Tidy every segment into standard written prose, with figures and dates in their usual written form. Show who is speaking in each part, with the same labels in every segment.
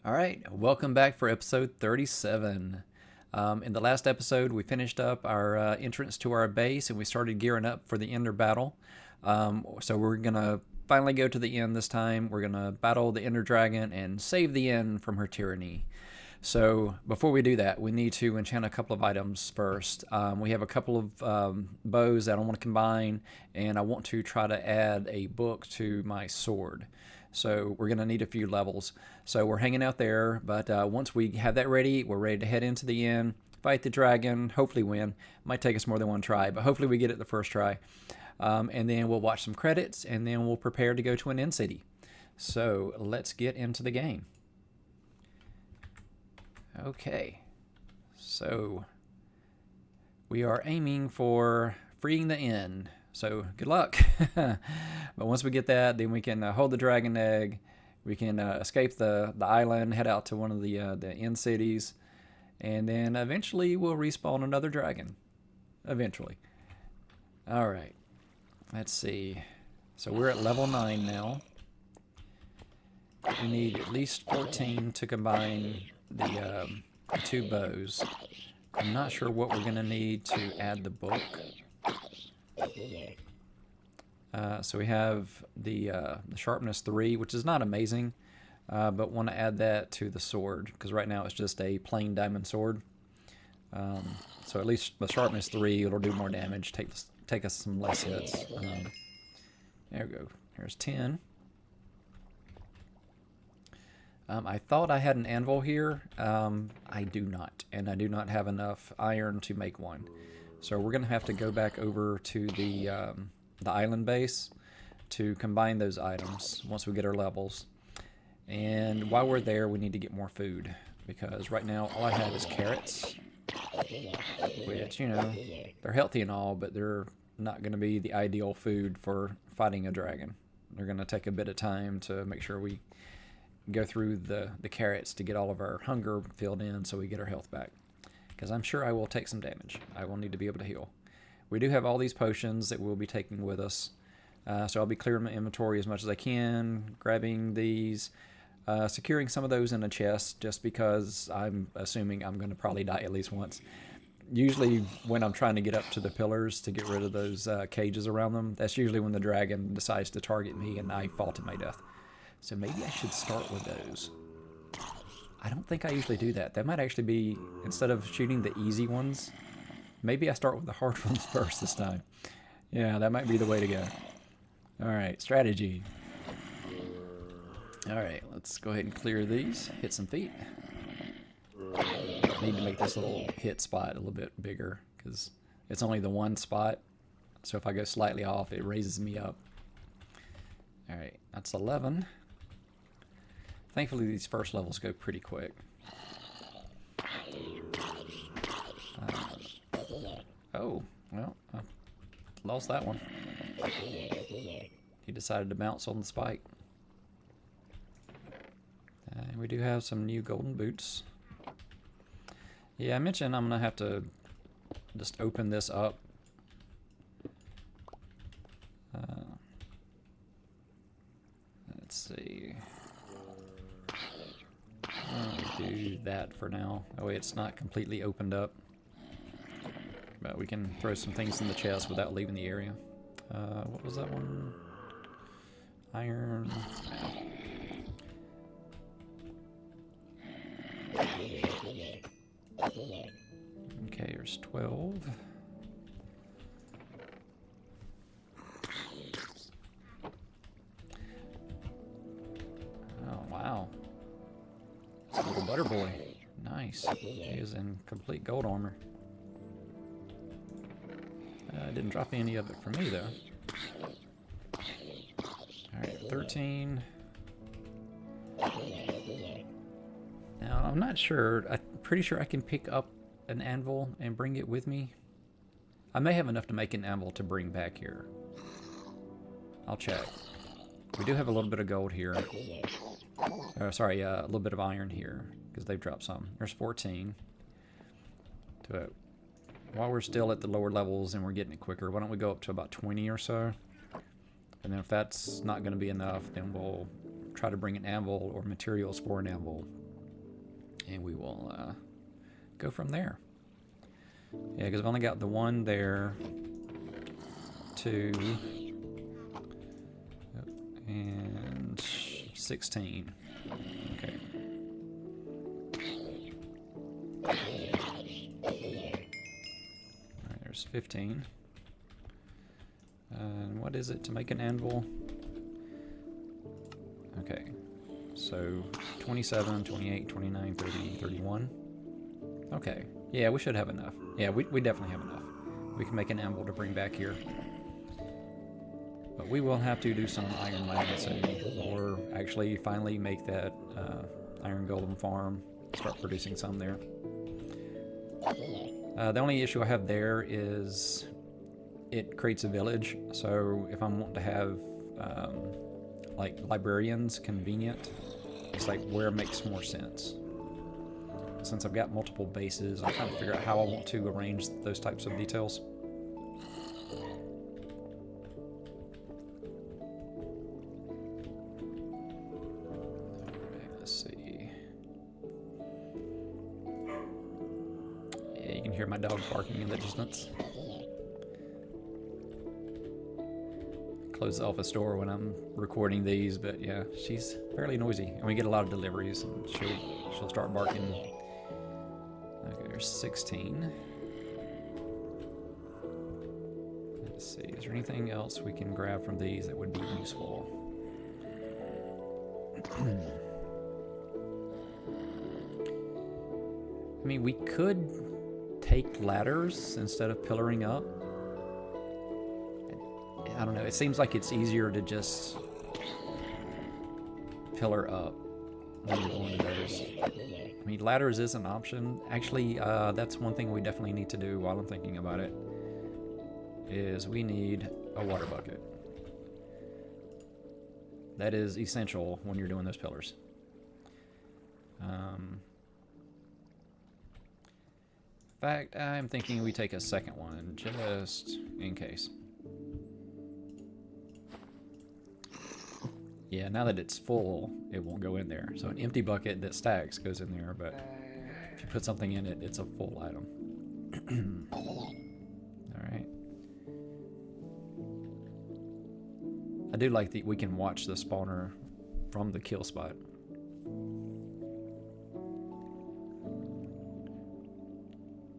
Speaker 1: All right, welcome back for episode 37. In the last episode, we finished up our entrance to our base and we started gearing up for the Ender battle. So we're going to finally go to the end this time. We're going to battle the Ender Dragon and save the End from her tyranny. So before we do that, we need to enchant a couple of items first. We have a couple of bows that I want to combine, and I want to try to add a book to my sword. So we're going to need a few levels. So we're hanging out there, but once we have that ready, we're ready to head into the inn, fight the dragon, hopefully win. Might take us more than one try, but hopefully we get it the first try. And then we'll watch some credits, and then we'll prepare to go to an inn city. So let's get into the game. Okay, so we are aiming for freeing the inn. So good luck. But once we get that, then we can hold the dragon egg. We can escape the island, head out to one of the inn cities, and then eventually we'll respawn another dragon. Eventually. All right. Let's see. So we're at level 9 now. We need at least 14 to combine the two bows. I'm not sure what we're going to need to add the book. So we have the sharpness 3, which is not amazing, but want to add that to the sword because right now it's just a plain diamond sword. So at least the sharpness 3, it'll do more damage, take us some less hits. There we go. Here's 10. I thought I had an anvil here. I do not, and I do not have enough iron to make one. So we're going to have to go back over to the island base to combine those items once we get our levels. And while we're there, we need to get more food because right now all I have is carrots, which, you know, they're healthy and all, but they're not going to be the ideal food for fighting a dragon. They're going to take a bit of time to make sure we go through the carrots to get all of our hunger filled in so we get our health back. Because I'm sure I will take some damage. I will need to be able to heal. We do have all these potions that we'll be taking with us. So I'll be clearing my inventory as much as I can, grabbing these, securing some of those in a chest just because I'm assuming I'm going to probably die at least once. Usually when I'm trying to get up to the pillars to get rid of those cages around them, that's usually when the dragon decides to target me and I fall to my death. So maybe I should start with those. I don't think I usually do that. That might actually be, instead of shooting the easy ones, maybe I start with the hard ones first this time. Yeah, that might be the way to go. Alright, strategy. Alright, let's go ahead and clear these. Hit some feet. Need to make this little hit spot a little bit bigger because it's only the one spot. So if I go slightly off, it raises me up. Alright, that's 11. Thankfully, these first levels go pretty quick. Oh, well, I lost that one. He decided to bounce on the spike. And we do have some new golden boots. Yeah, I mentioned I'm going to have to just open this up. Let's see. I'll do that for now. That way it's not completely opened up. But we can throw some things in the chest without leaving the area. What was that one? Iron. Okay, there's 12. Oh, wow. Little butter boy. Nice. He is in complete gold armor. Didn't drop any of it for me, though. Alright, 13. Now, I'm not sure. I'm pretty sure I can pick up an anvil and bring it with me. I may have enough to make an anvil to bring back here. I'll check. We do have a little bit of gold here. Sorry, a little bit of iron here, because they've dropped some. There's 14. While we're still at the lower levels and we're getting it quicker, why don't we go up to about 20 or so? And then if that's not going to be enough, then we'll try to bring an anvil or materials for an anvil And we will go from there. Yeah, because I've only got the one there, 2, and 16. Okay. Alright, there's 15. And what is it to make an anvil? Okay, so 27, 28, 29, 30, 31. Okay, yeah, we should have enough. Yeah, we definitely have enough. We can make an anvil to bring back here. But we will have to do some iron mining soon, or actually finally make that iron golem farm, start producing some there. The only issue I have there is it creates a village, so if I'm wanting to have like librarians convenient, it's like where makes more sense. Since I've got multiple bases, I'm trying to figure out how I want to arrange those types of details. Let's see. Yeah, you can hear my dog barking in the distance. Close the office door when I'm recording these, but yeah, she's fairly noisy, and we get a lot of deliveries, and she'll start barking. Okay, there's 16. Let's see, is there anything else we can grab from these that would be useful? I mean, we could take ladders instead of pillaring up. I don't know, it seems like it's easier to just pillar up when you're going to those. I mean, ladders is an option. Actually, that's one thing we definitely need to do while I'm thinking about it, is we need a water bucket. That is essential when you're doing those pillars. In fact, I'm thinking we take a second one, just in case. Yeah, now that it's full, it won't go in there. So an empty bucket that stacks goes in there, but if you put something in it, it's a full item. Alright. I do like that we can watch the spawner from the kill spot.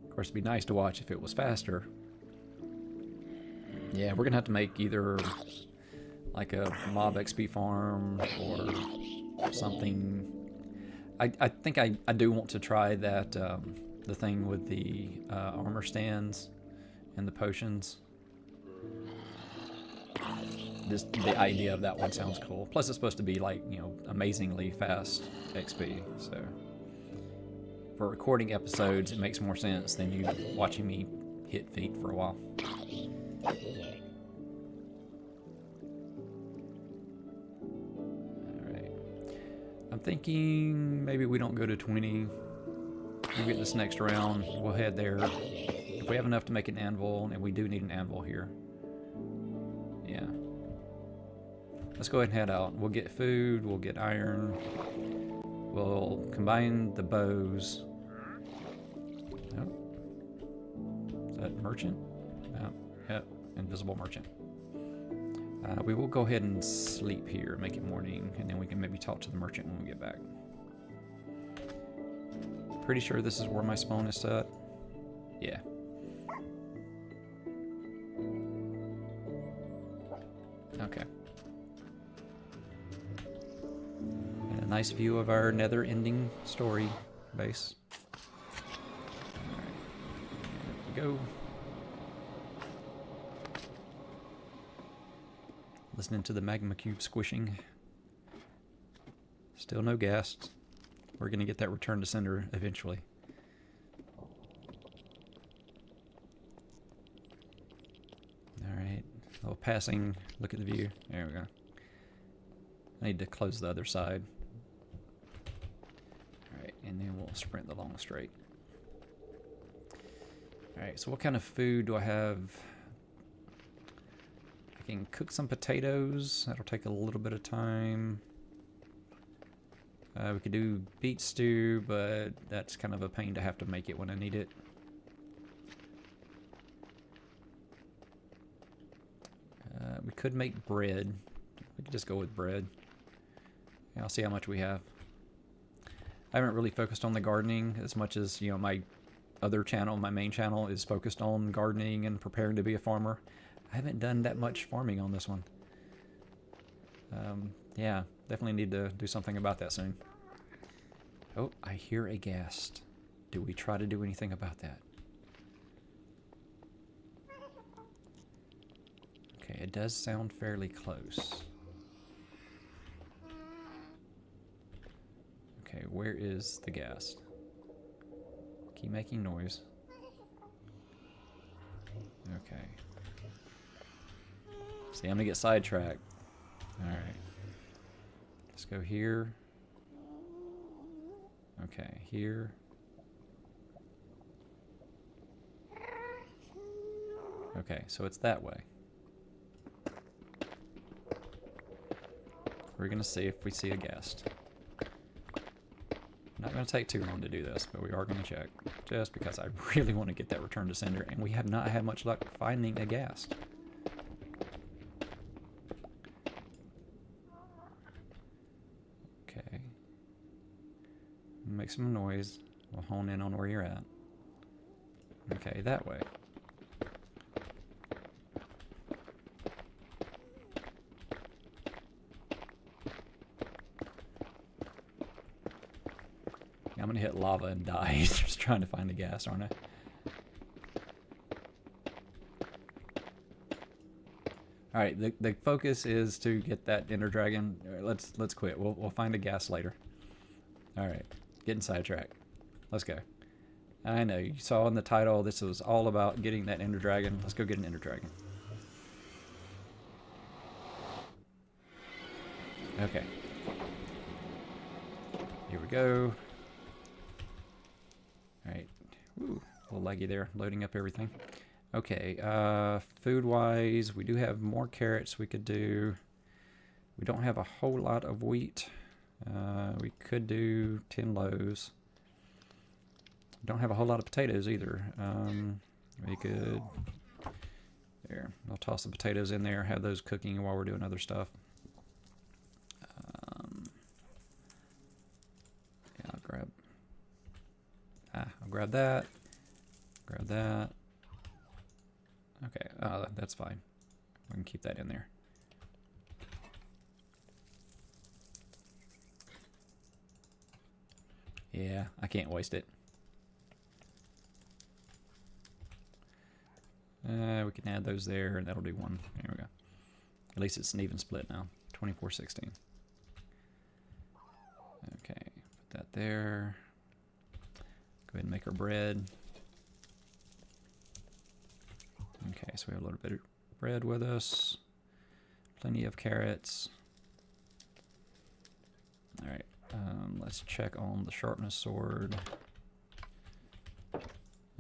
Speaker 1: Of course, it'd be nice to watch if it was faster. Yeah, we're gonna have to make either like a mob XP farm or something. I think I do want to try that, the thing with the armor stands and the potions. Just the idea of that one sounds cool. Plus it's supposed to be like, you know, amazingly fast XP, so for recording episodes it makes more sense than you watching me hit feet for a while. I'm thinking maybe we don't go to 20. We'll get this next round. We'll head there. If we have enough to make an anvil, and we do need an anvil here. Yeah. Let's go ahead and head out. We'll get food, we'll get iron. We'll combine the bows. Oh. Is that merchant? No. Yep. Invisible merchant. We will go ahead and sleep here, make it morning, and then we can maybe talk to the merchant when we get back. Pretty sure this is where my spawn is set. Yeah. Okay. And a nice view of our nether ending story base. Alright. Here we go. Listening to the magma cube squishing. Still no gas. We're going to get that return to sender eventually. Alright. A little passing look at the view. There we go. I need to close the other side. Alright, and then we'll sprint the long straight. Alright, so what kind of food do I have? I can cook some potatoes. That'll take a little bit of time. We could do beet stew, but that's kind of a pain to have to make it when I need it. We could make bread. We could just go with bread. Yeah, I'll see how much we have. I haven't really focused on the gardening as much as, you know, my other channel, my main channel, is focused on gardening and preparing to be a farmer. I haven't done that much farming on this one. Yeah, definitely need to do something about that soon. Oh, I hear a ghast. Do we try to do anything about that? Okay, it does sound fairly close. Okay, where is the ghast? Keep making noise. Okay. See, I'm gonna get sidetracked. Alright. Let's go here. Okay, here. Okay, so it's that way. We're gonna see if we see a ghast. Not gonna take too long to do this, but we are gonna check. Just because I really want to get that return to sender, and we have not had much luck finding a ghast. Okay. Make some noise. We'll hone in on where you're at. Okay, that way. I'm gonna hit lava and die just trying to find the ghast, aren't I? Alright, the focus is to get that Ender Dragon. Let's quit. We'll find a ghast later. Alright, getting sidetracked. Let's go. I know, you saw in the title this was all about getting that Ender Dragon. Let's go get an Ender Dragon. Okay. Here we go. Alright. Woo, a little laggy there, loading up everything. Okay, food-wise, we do have more carrots we could do. We don't have a whole lot of wheat. We could do 10 loaves. Don't have a whole lot of potatoes either. We could... There, I'll toss the potatoes in there, have those cooking while we're doing other stuff. Yeah, I'll grab that. Grab that. Okay, that's fine. We can keep that in there. Yeah, I can't waste it. We can add those there, and that'll do one. There we go. At least it's an even split now. 24-16. Okay, put that there. Go ahead and make our bread. Okay, so we have a little bit of bread with us. Plenty of carrots. Alright, let's check on the sharpness sword.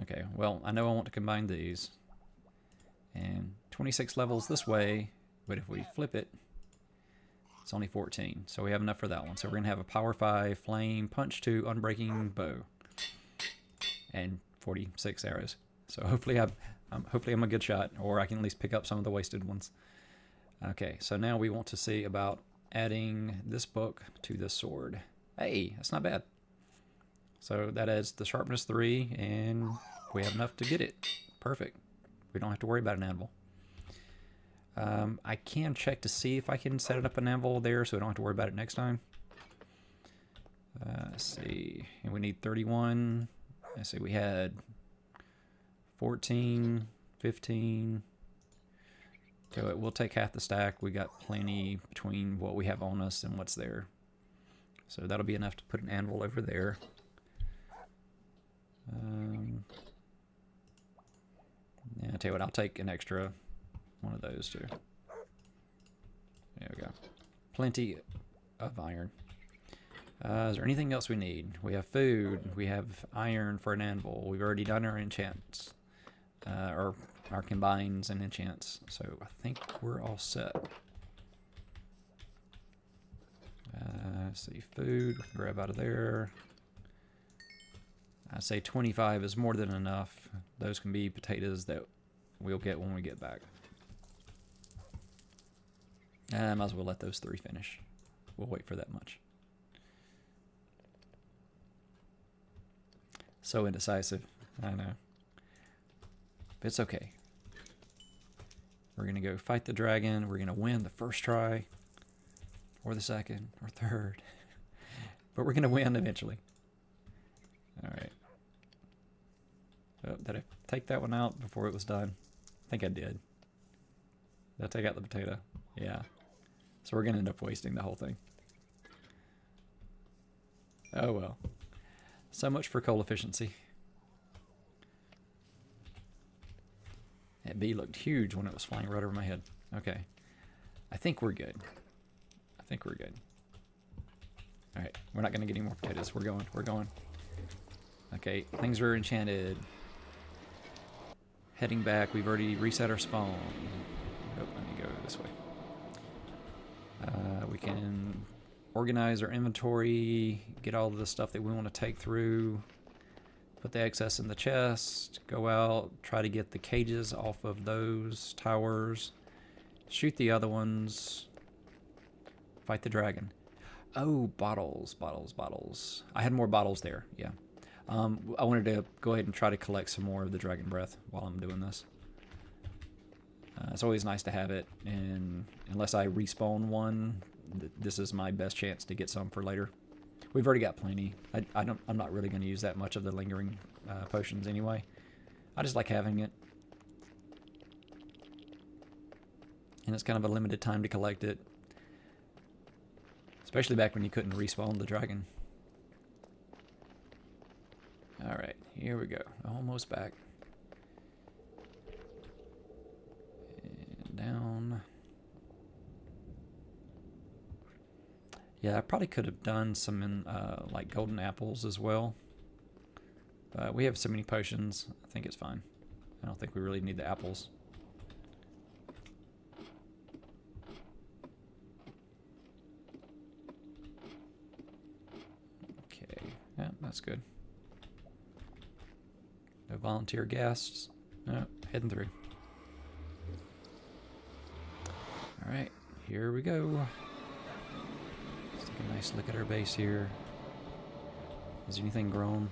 Speaker 1: Okay, well, I know I want to combine these. And 26 levels this way, but if we flip it, it's only 14. So we have enough for that one. So we're going to have a Power 5, Flame, Punch 2, Unbreaking Bow. And 46 arrows. So hopefully I'm a good shot, or I can at least pick up some of the wasted ones. Okay, so now we want to see about adding this book to this sword. Hey, that's not bad. So that adds the sharpness 3, and we have enough to get it. Perfect. We don't have to worry about an anvil. I can check to see if I can set it up an anvil there so we don't have to worry about it next time. Let's see. And we need 31. Let's see, we had 14, 15. So we'll take half the stack. We got plenty between what we have on us and what's there. So that'll be enough to put an anvil over there. Yeah, I'll tell you what, I'll take an extra one of those too. There we go. Plenty of iron. Is there anything else we need? We have food. We have iron for an anvil. We've already done our enchants. Or our combines and enchants. So I think we're all set. Let's see, food, we can grab out of there. I say 25 is more than enough. Those can be potatoes that we'll get when we get back. I might as well let those 3 finish. We'll wait for that much. So indecisive, I know. But it's okay. We're gonna go fight the dragon. We're gonna win the first try, or the second, or third. But we're gonna win eventually. All right. Oh, did I take that one out before it was done? I think I did. Did I take out the potato? Yeah. So we're gonna end up wasting the whole thing. Oh well. So much for coal efficiency. That bee looked huge when it was flying right over my head. Okay. I think we're good. I think we're good. Alright, we're not going to get any more potatoes. We're going. We're going. Okay, things are enchanted. Heading back. We've already reset our spawn. Oh, let me go this way. We can organize our inventory, get all of the stuff that we want to take through, put the excess in the chest, go out, try to get the cages off of those towers, shoot the other ones, fight the dragon. Oh, bottles, bottles, bottles. I had more bottles there, yeah. I wanted to go ahead and try to collect some more of the dragon breath while I'm doing this. It's always nice to have it, and unless I respawn one, this is my best chance to get some for later. We've already got plenty. I'm not really going to use that much of the lingering potions anyway. I just like having it. And it's kind of a limited time to collect it. Especially back when you couldn't respawn the dragon. Alright, here we go. Almost back. And down. Yeah, I probably could have done some in, like golden apples as well. But we have so many potions, I think it's fine. I don't think we really need the apples. Okay, yeah, that's good. No volunteer guests. No, heading through. Alright, here we go. Let's take a nice look at our base here. Has anything grown?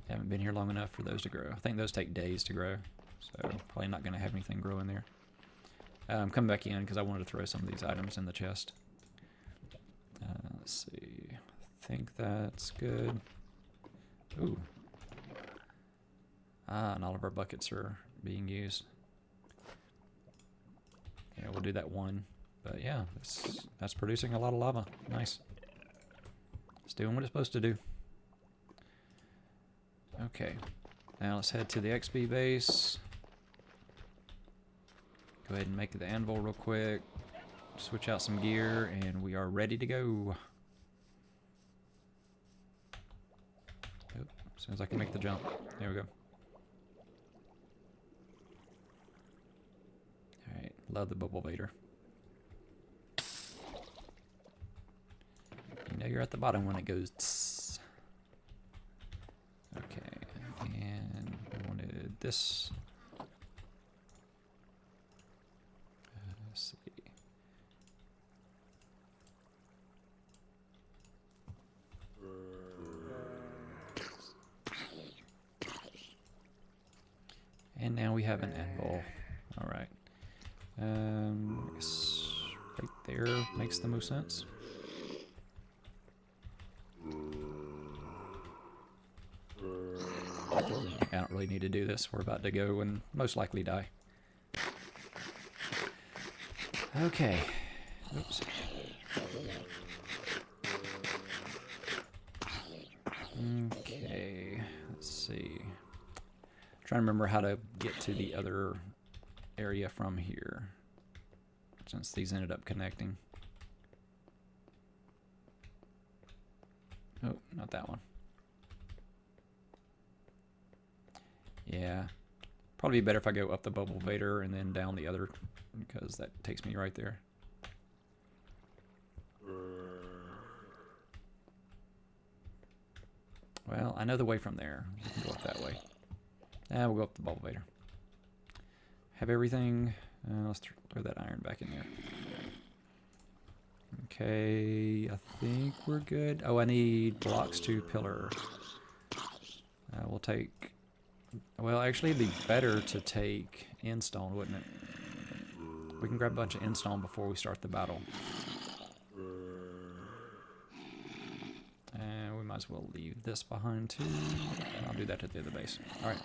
Speaker 1: Haven't been here long enough for those to grow. I think those take days to grow, so probably not going to have anything grow in there. I'm coming back in because I wanted to throw some of these items in the chest. Let's see. I think that's good. Ooh. Ah, and all of our buckets are being used. Yeah, we'll do that one. But yeah, that's producing a lot of lava. Nice. It's doing what it's supposed to do. Okay. Now let's head to the XP base. Go ahead and make the anvil real quick. Switch out some gear, and we are ready to go. Yep, as soon as I can make the jump. There we go. Alright, love the bubble vader. You know you're at the bottom when it goes tss. Okay, and we wanted this. Let's see. And now we have an anvil. All right. I guess right there makes the most sense. I don't really need to do this. We're about to go and most likely die. Okay. Oops. Okay. Let's see. I'm trying to remember how to get to the other area from here, since these ended up connecting. Oh, not that one. Yeah. Probably better if I go up the bubble vader and then down the other, because that takes me right there. Well, I know the way from there. We can go up that way. We'll go up the bubble vader. Have everything. Let's throw that iron back in there. Okay, I think we're good. Oh, I need blocks to pillar. We'll take... Well, actually, it'd be better to take end stone, wouldn't it? We can grab a bunch of end stone before we start the battle. And we might as well leave this behind, too. I'll do that at the other base. Alright.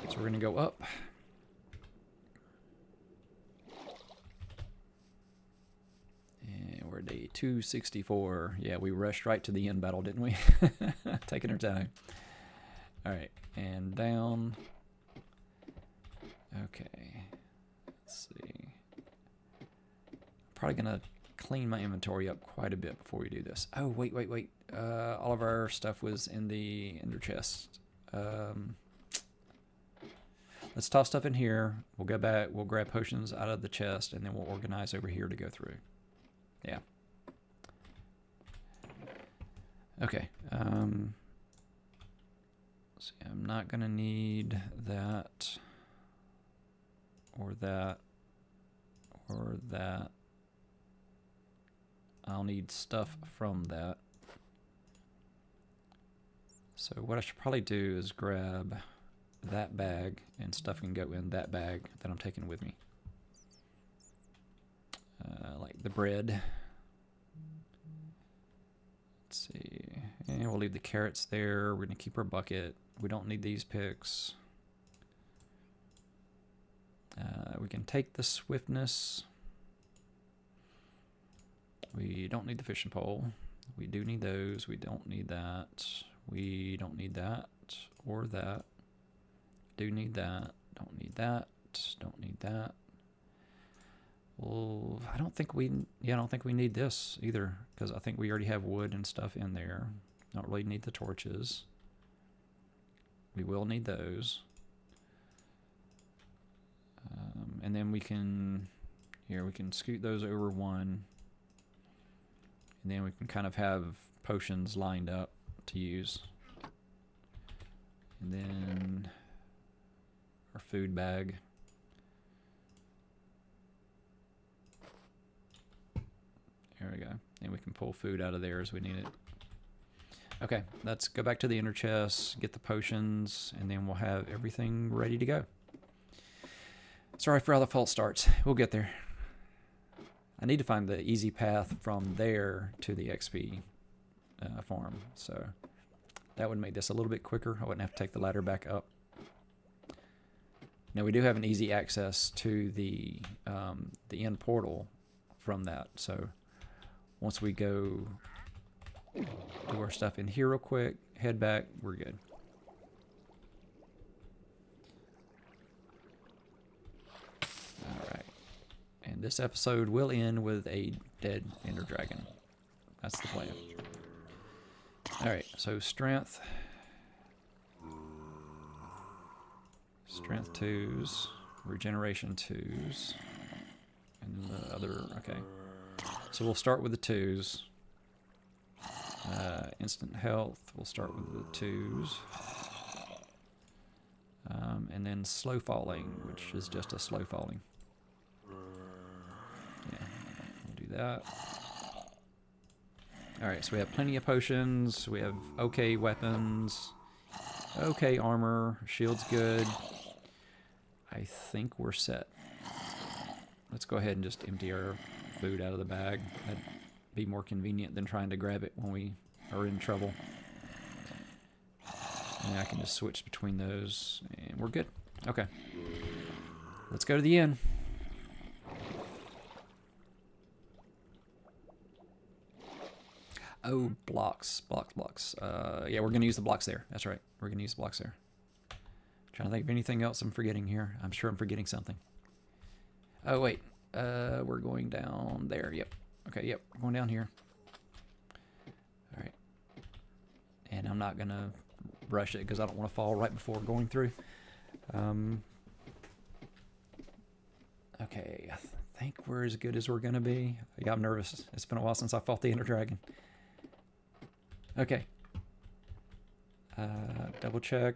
Speaker 1: So we're going to go up. And we're at day 264. Yeah, we rushed right to the end battle, didn't we? Taking our time. Alright, and down. Okay. Let's see. Probably going to clean my inventory up quite a bit before we do this. Oh, wait. All of our stuff was in the ender chest. Let's toss stuff in here. We'll go back. We'll grab potions out of the chest, and then we'll organize over here to go through. Yeah. Okay. See, I'm not going to need that, or that, or that. I'll need stuff from that. So what I should probably do is grab that bag, and stuff can go in that bag that I'm taking with me. Like the bread. Let's see. And we'll leave the carrots there. We're going to keep our bucket. We don't need these picks. We can take the swiftness. We don't need the fishing pole. We do need those. We don't need that. We don't need that or that. Do need that. Don't need that. Don't need that. Well, I don't think we need this either, because I think we already have wood and stuff in there. Don't really need the torches. We will need those. And then we can scoot those over one. And then we can kind of have potions lined up to use. And then our food bag. There we go. And we can pull food out of there as we need it. Okay, let's go back to the inner chest, get the potions, and then we'll have everything ready to go. Sorry for all the false starts. We'll get there. I need to find the easy path from there to the XP farm, so that would make this a little bit quicker. I wouldn't have to take the ladder back up. Now we do have an easy access to the end portal from that, so once we go do our stuff in here real quick, head back, we're good. Alright. And this episode will end with a dead ender dragon. That's the plan. Alright, so strength. Strength 2s. Regeneration 2s. And then the other, okay. So we'll start with the 2s. Instant health, we'll start with the 2s. And then slow falling, which is just a slow falling. Yeah, we'll do that. Alright, so we have plenty of potions, we have okay weapons, okay armor, shield's good. I think we're set. Let's go ahead and just empty our food out of the bag. That'd be more convenient than trying to grab it when we are in trouble. And I can just switch between those, and we're good. Okay. Let's go to the inn. Oh, blocks. Yeah, we're going to use the blocks there. That's right. We're going to use the blocks there. Trying to think of anything else I'm forgetting here. I'm sure I'm forgetting something. Oh, wait. We're going down there. Yep. Okay, yep. We're going down here. All right. And I'm not going to rush it because I don't want to fall right before going through. Okay, I think we're as good as we're going to be. Yeah, I'm nervous. It's been a while since I fought the Ender Dragon. Okay. Double check.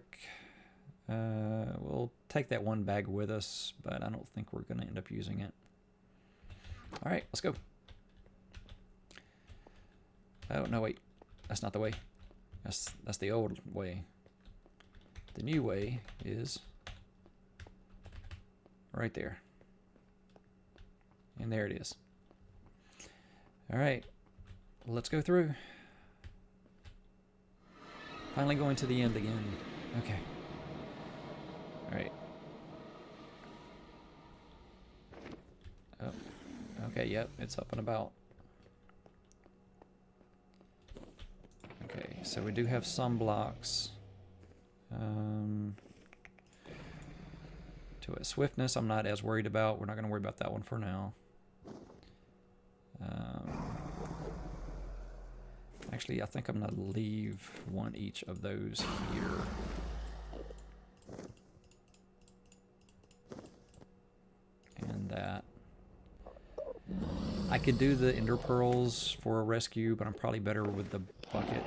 Speaker 1: We'll take that one bag with us, but I don't think we're going to end up using it. All right, let's go. Oh, no, wait. That's not the way. That's the old way. The new way is right there. And there it is. All right, let's go through. Finally going to the end again. Okay. All right. Oh, okay, yep, it's up and about. Okay, so we do have some blocks. To it. Swiftness, I'm not as worried about. We're not going to worry about that one for now. Actually, I think I'm going to leave one each of those here. And that. I could do the ender pearls for a rescue, but I'm probably better with the bucket.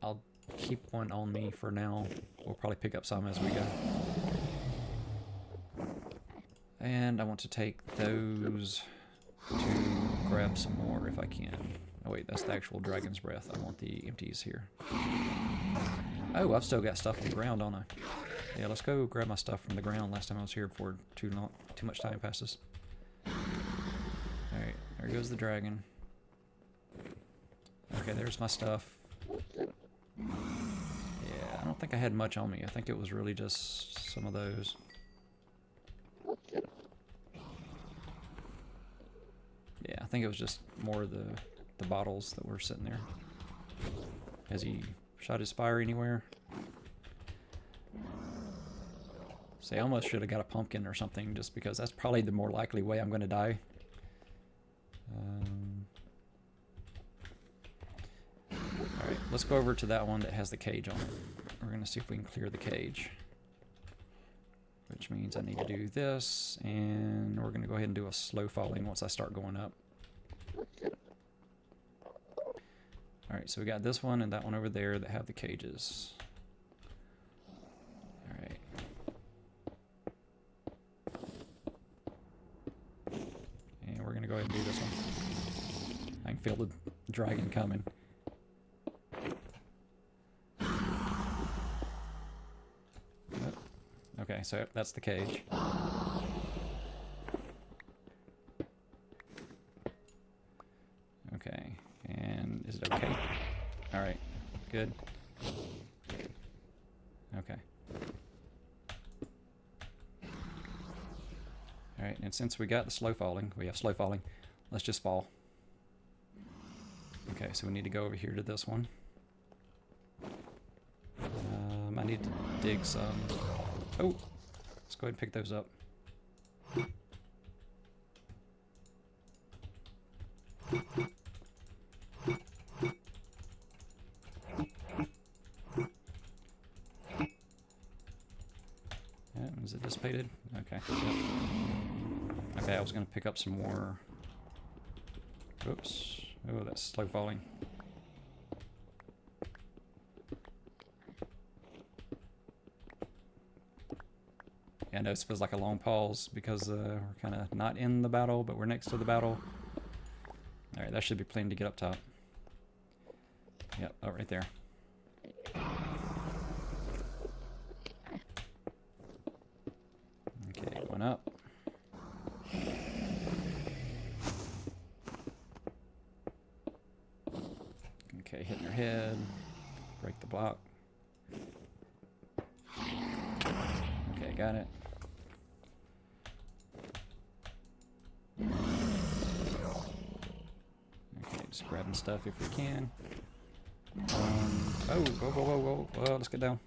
Speaker 1: I'll keep one on me for now. We'll probably pick up some as we go. And I want to take those to grab some more if I can. Oh wait, that's the actual dragon's breath. I want the empties here. Oh, I've still got stuff on the ground, don't I? Yeah, let's go grab my stuff from the ground. Last time I was here before too much time passes. Alright, there goes the dragon. Okay, there's my stuff. Yeah, I don't think I had much on me. I think it was really just some of those. Yeah, I think it was just more of the bottles that were sitting there. Has he shot his fire anywhere? See, I almost should have got a pumpkin or something, just because that's probably the more likely way I'm going to die. Alright, let's go over to that one that has the cage on it. We're going to see if we can clear the cage. Which means I need to do this, and we're going to go ahead and do a slow falling once I start going up. Alright, so we got this one and that one over there that have the cages. Alright. And we're going to go ahead and do this one. I can feel the dragon coming. Okay, so that's the cage. Okay, and is it okay? Alright, good. Okay. Alright, and since we got the slow falling, we have slow falling, let's just fall. Okay, so we need to go over here to this one. I need to dig some. Oh, let's go ahead and pick those up. Yeah, is it dissipated? Okay. Yep. Okay, I was going to pick up some more. Oops. Oh, that's slow falling. Yeah, I know this feels like a long pause because we're kind of not in the battle, but we're next to the battle. Alright, that should be plenty to get up top. Yep, oh, right there. Okay, one up. Okay, hitting her head. Break the block. Okay, got it. Okay, just grabbing stuff if we can. Oh, whoa, let's get down.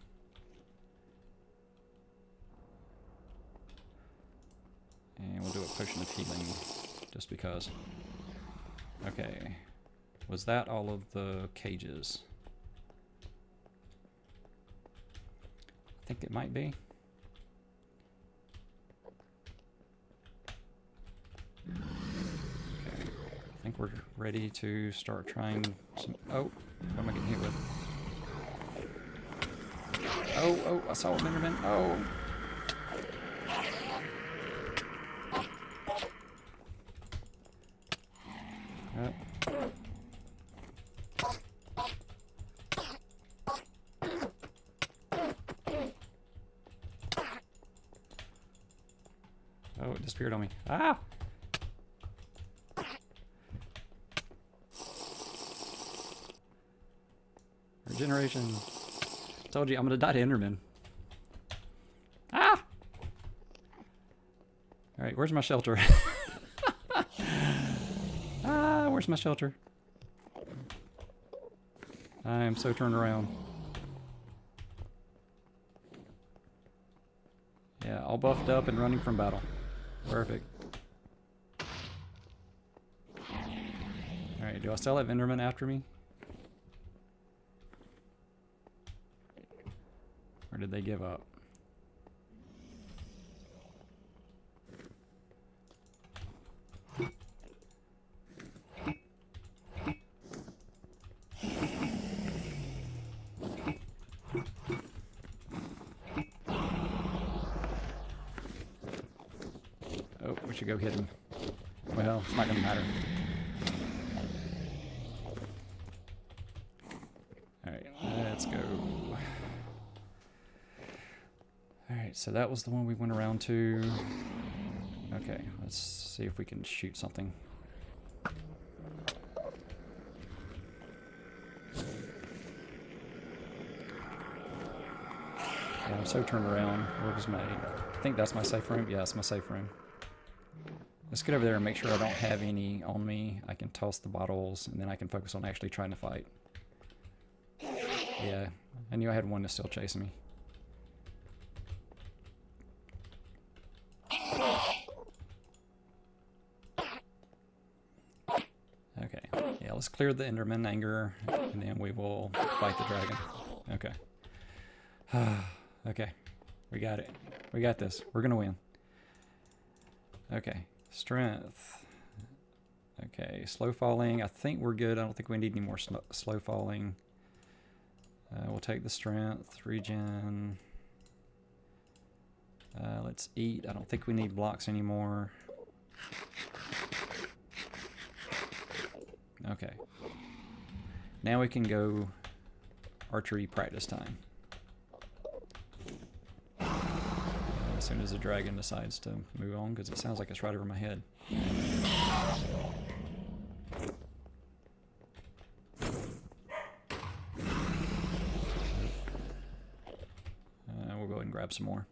Speaker 1: And we'll do a potion of healing, just because. Okay, was that all of the cages? I think it might be. Okay, I think think we're ready to start trying some... Oh, what am I getting hit with? Oh, I saw an Enderman. Oh. Oh, it disappeared on me. Ah! Regeneration. Told you I'm gonna die to Enderman. Ah! Alright, where's my shelter? Ah, where's my shelter? I am so turned around. Yeah, all buffed up and running from battle. Perfect. Alright, do I still have Enderman after me? Or did they give up? Oh, we should go hit him. Well, it's not gonna matter. Alright, let's go. Alright, so that was the one we went around to. Okay, let's see if we can shoot something. Yeah, I'm so turned around. Where was my... I think that's my safe room. Yeah, that's my safe room. Let's get over there and make sure I don't have any on me. I can toss the bottles, and then I can focus on actually trying to fight. Yeah, I knew I had one that's still chasing me. Okay, yeah, let's clear the Enderman anger, and then we will fight the dragon. Okay. Okay, we got it. We got this. We're gonna win. Okay, strength. Okay, slow falling. I think we're good. I don't think we need any more slow falling. We'll take the strength, regen. Let's eat. I don't think we need blocks anymore. Okay. Now we can go archery practice time. As soon as the dragon decides to move on, because it sounds like it's right over my head. We'll go ahead and grab some more.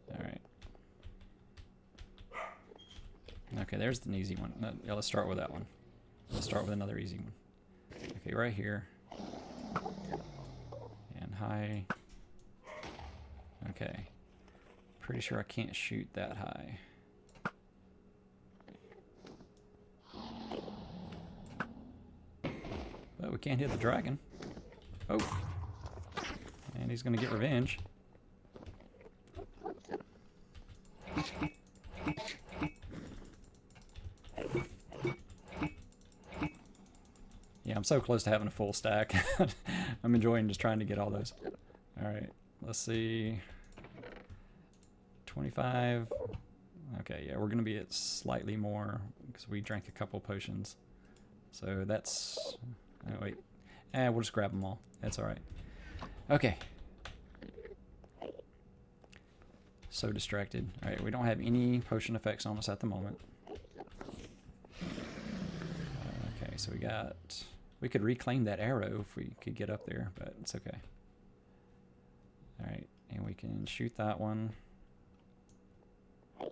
Speaker 1: Alright. Okay, there's an easy one. Yeah, let's start with that one. Let's start with another easy one. Okay, right here. And high. Okay. Pretty sure I can't shoot that high. But we can't hit the dragon. Oh. And he's gonna get revenge. Yeah, I'm so close to having a full stack. I'm enjoying just trying to get all those. Alright, let's see. 25. Okay, yeah, we're going to be at slightly more because we drank a couple potions. So that's... Oh, wait. We'll just grab them all. That's alright. Okay. So distracted. Alright, we don't have any potion effects on us at the moment. Okay, so we got... We could reclaim that arrow if we could get up there, but it's okay. Alright, and we can shoot that one. A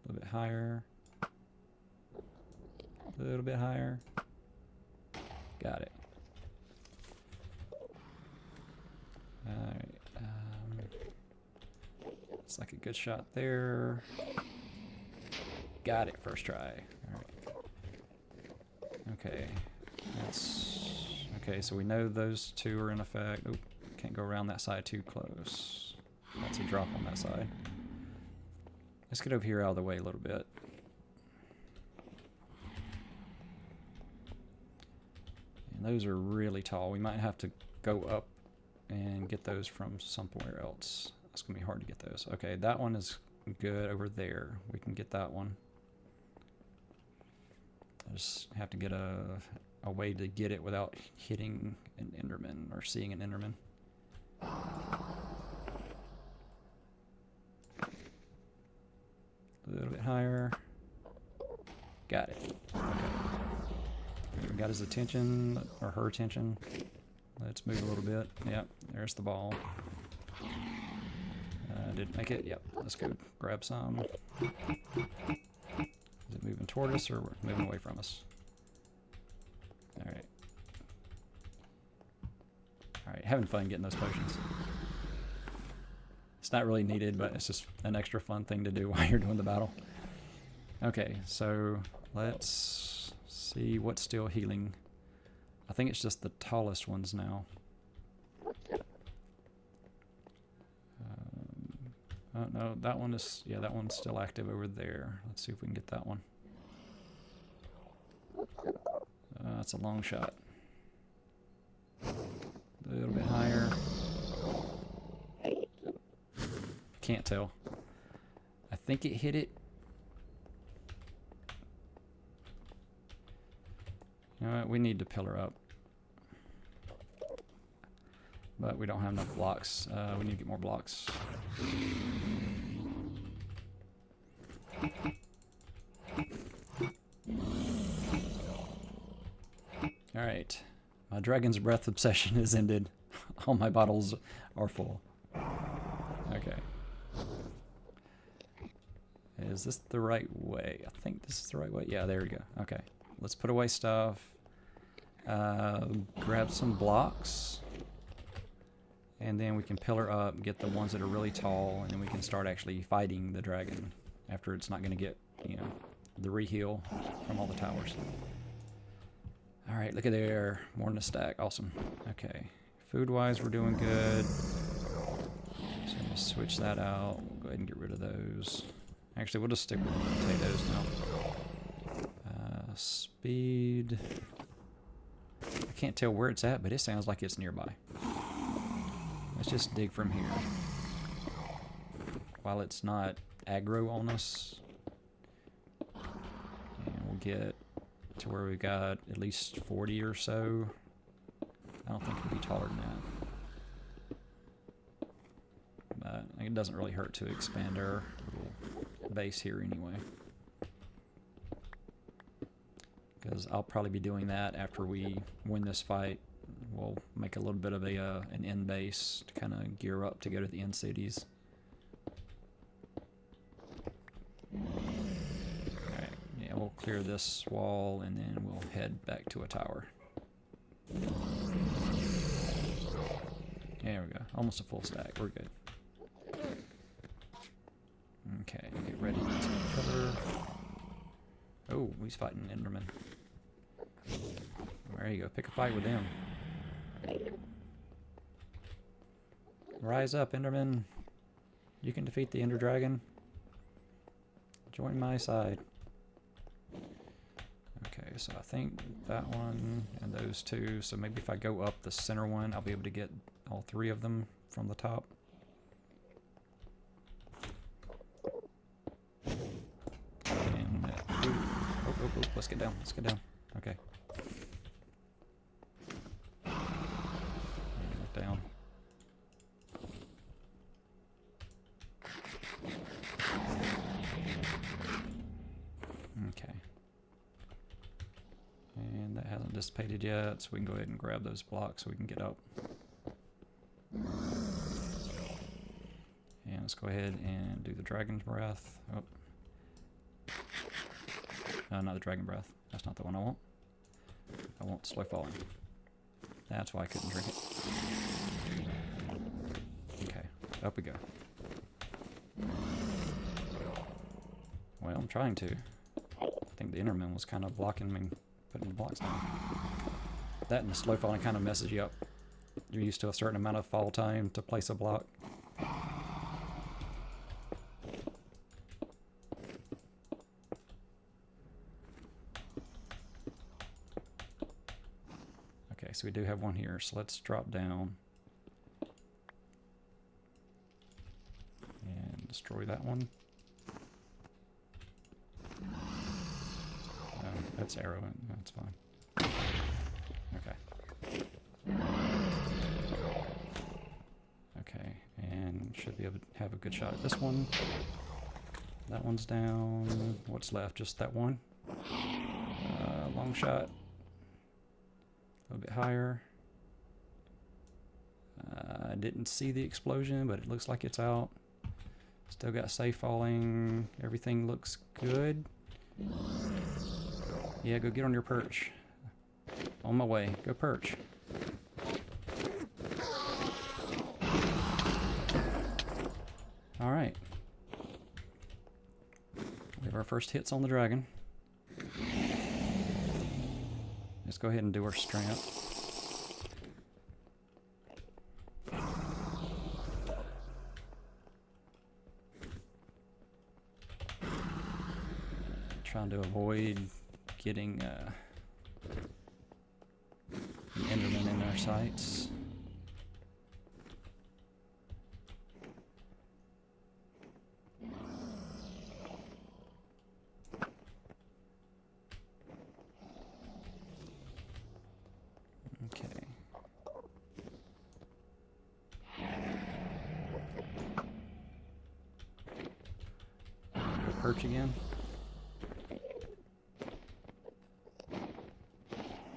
Speaker 1: little bit higher. A little bit higher. Got it. Alright. It's like a good shot there. Got it, first try. Alright. Okay. Okay, so we know those two are in effect. Oop, can't go around that side too close. That's a drop on that side. Let's get over here out of the way a little bit. And those are really tall. We might have to go up and get those from somewhere else. It's going to be hard to get those. Okay, that one is good over there. We can get that one. I just have to get a way to get it without hitting an Enderman or seeing an Enderman. A little bit higher. Got it. Okay. We got his attention, or her attention. Let's move a little bit. Yep, there's the ball. Didn't make it? Yep. Let's go grab some. Is it moving toward us or moving away from us? Alright. Alright, having fun getting those potions. It's not really needed, but it's just an extra fun thing to do while you're doing the battle. Okay, so let's see what's still healing. I think it's just the tallest ones now. Oh no, that one is, yeah, that one's still active over there. Let's see if we can get that one. That's a long shot. A little bit higher. Can't tell. I think it hit it. You know what, we need to pillar up. But we don't have enough blocks. We need to get more blocks. Alright. My Dragon's Breath obsession is ended. All my bottles are full. Okay. Is this the right way? I think this is the right way. Yeah, there we go. Okay. Let's put away stuff. Grab some blocks. And then we can pillar up, get the ones that are really tall, and then we can start actually fighting the dragon after it's not going to get, you know, the reheal from all the towers. Alright, look at there. More in the stack. Awesome. Okay. Food-wise, we're doing good. So I'm going to switch that out. We'll go ahead and get rid of those. Actually, we'll just stick with the potatoes now. Speed. I can't tell where it's at, but it sounds like it's nearby. Let's just dig from here. While it's not aggro on us. And we'll get to where we got at least 40 or so. I don't think it'll be taller than that. But it doesn't really hurt to expand our little base here anyway. Because I'll probably be doing that after we win this fight. We'll make a little bit of an end base to kind of gear up to go to the end cities. Alright, yeah, we'll clear this wall and then we'll head back to a tower. There we go, almost a full stack, we're good. Okay, get ready to cover. Oh, he's fighting Endermen. There you go, pick a fight with him. Rise up, Enderman. You can defeat the Ender Dragon. Join my side. Okay, so I think that one and those two. So maybe if I go up the center one, I'll be able to get all three of them from the top. And let's get down. Let's get down. Okay. Down. Okay. And that hasn't dissipated yet, so we can go ahead and grab those blocks so we can get up. And let's go ahead and do the Dragon's Breath. Oh. Not the Dragon Breath. That's not the one I want. I want Slow Falling. That's why I couldn't drink it. Okay, up we go. Well, I'm trying to. I think the Enderman was kind of blocking me, putting the blocks down. That and the slow falling kind of messes you up. You're used to a certain amount of fall time to place a block. Okay, so we do have one here, so let's drop down and destroy that one. That's arrow, that's fine. Okay. Okay, and should be able to have a good shot at this one. That one's down. What's left? Just that one. Long shot. A little bit higher. I didn't see the explosion, but it looks like it's out. Still got safe falling. Everything looks good. Yeah, go get on your perch. On my way. Go perch. Alright. We have our first hits on the dragon. Let's go ahead and do our strength. Trying to avoid getting an Enderman in our sights. Okay. Perch again.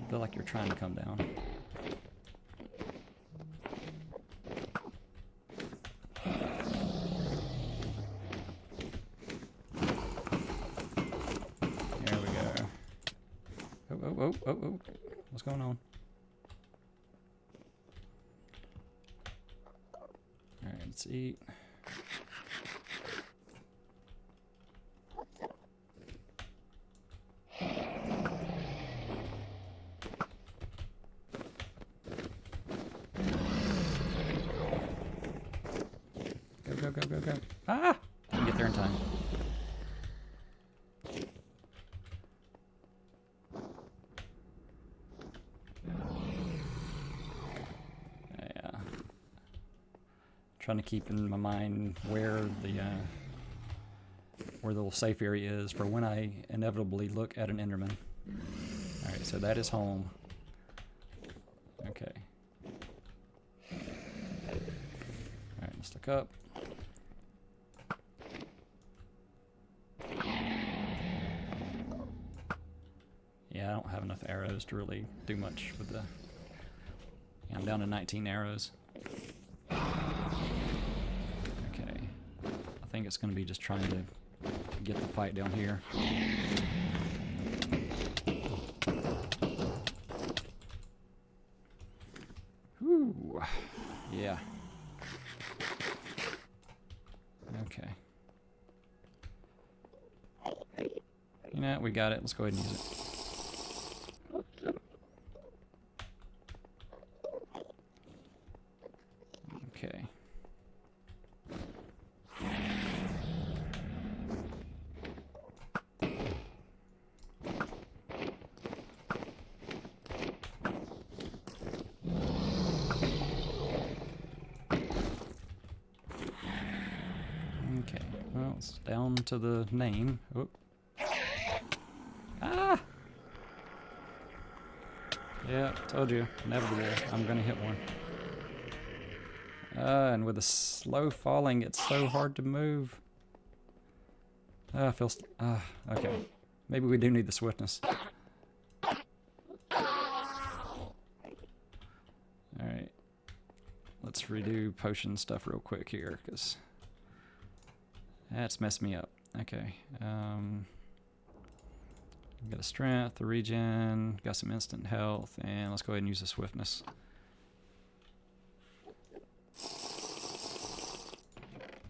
Speaker 1: I feel like you're trying to come down. There we go. Oh. What's going on? Alright, let's eat. Go. Ah! Didn't get there in time. Yeah. Trying to keep in my mind where the little safe area is for when I inevitably look at an Enderman. Alright, so that is home. Okay. Alright, let's look up. Yeah, I don't have enough arrows to really do much with the... Yeah, I'm down to 19 arrows. Okay. I think it's going to be just trying to get the fight down here. Whew. Yeah. Okay. You know, we got it. Let's go ahead and use it. Okay. Okay, well, it's down to the name. Oop. Ah! Yeah, told you. Inevitable. I'm gonna hit one. And with the slow falling, it's so hard to move. I feel... okay. Maybe we do need the swiftness. Alright. Let's redo potion stuff real quick here, because that's messed me up. Okay. Got a strength, a regen, got some instant health, and let's go ahead and use the swiftness.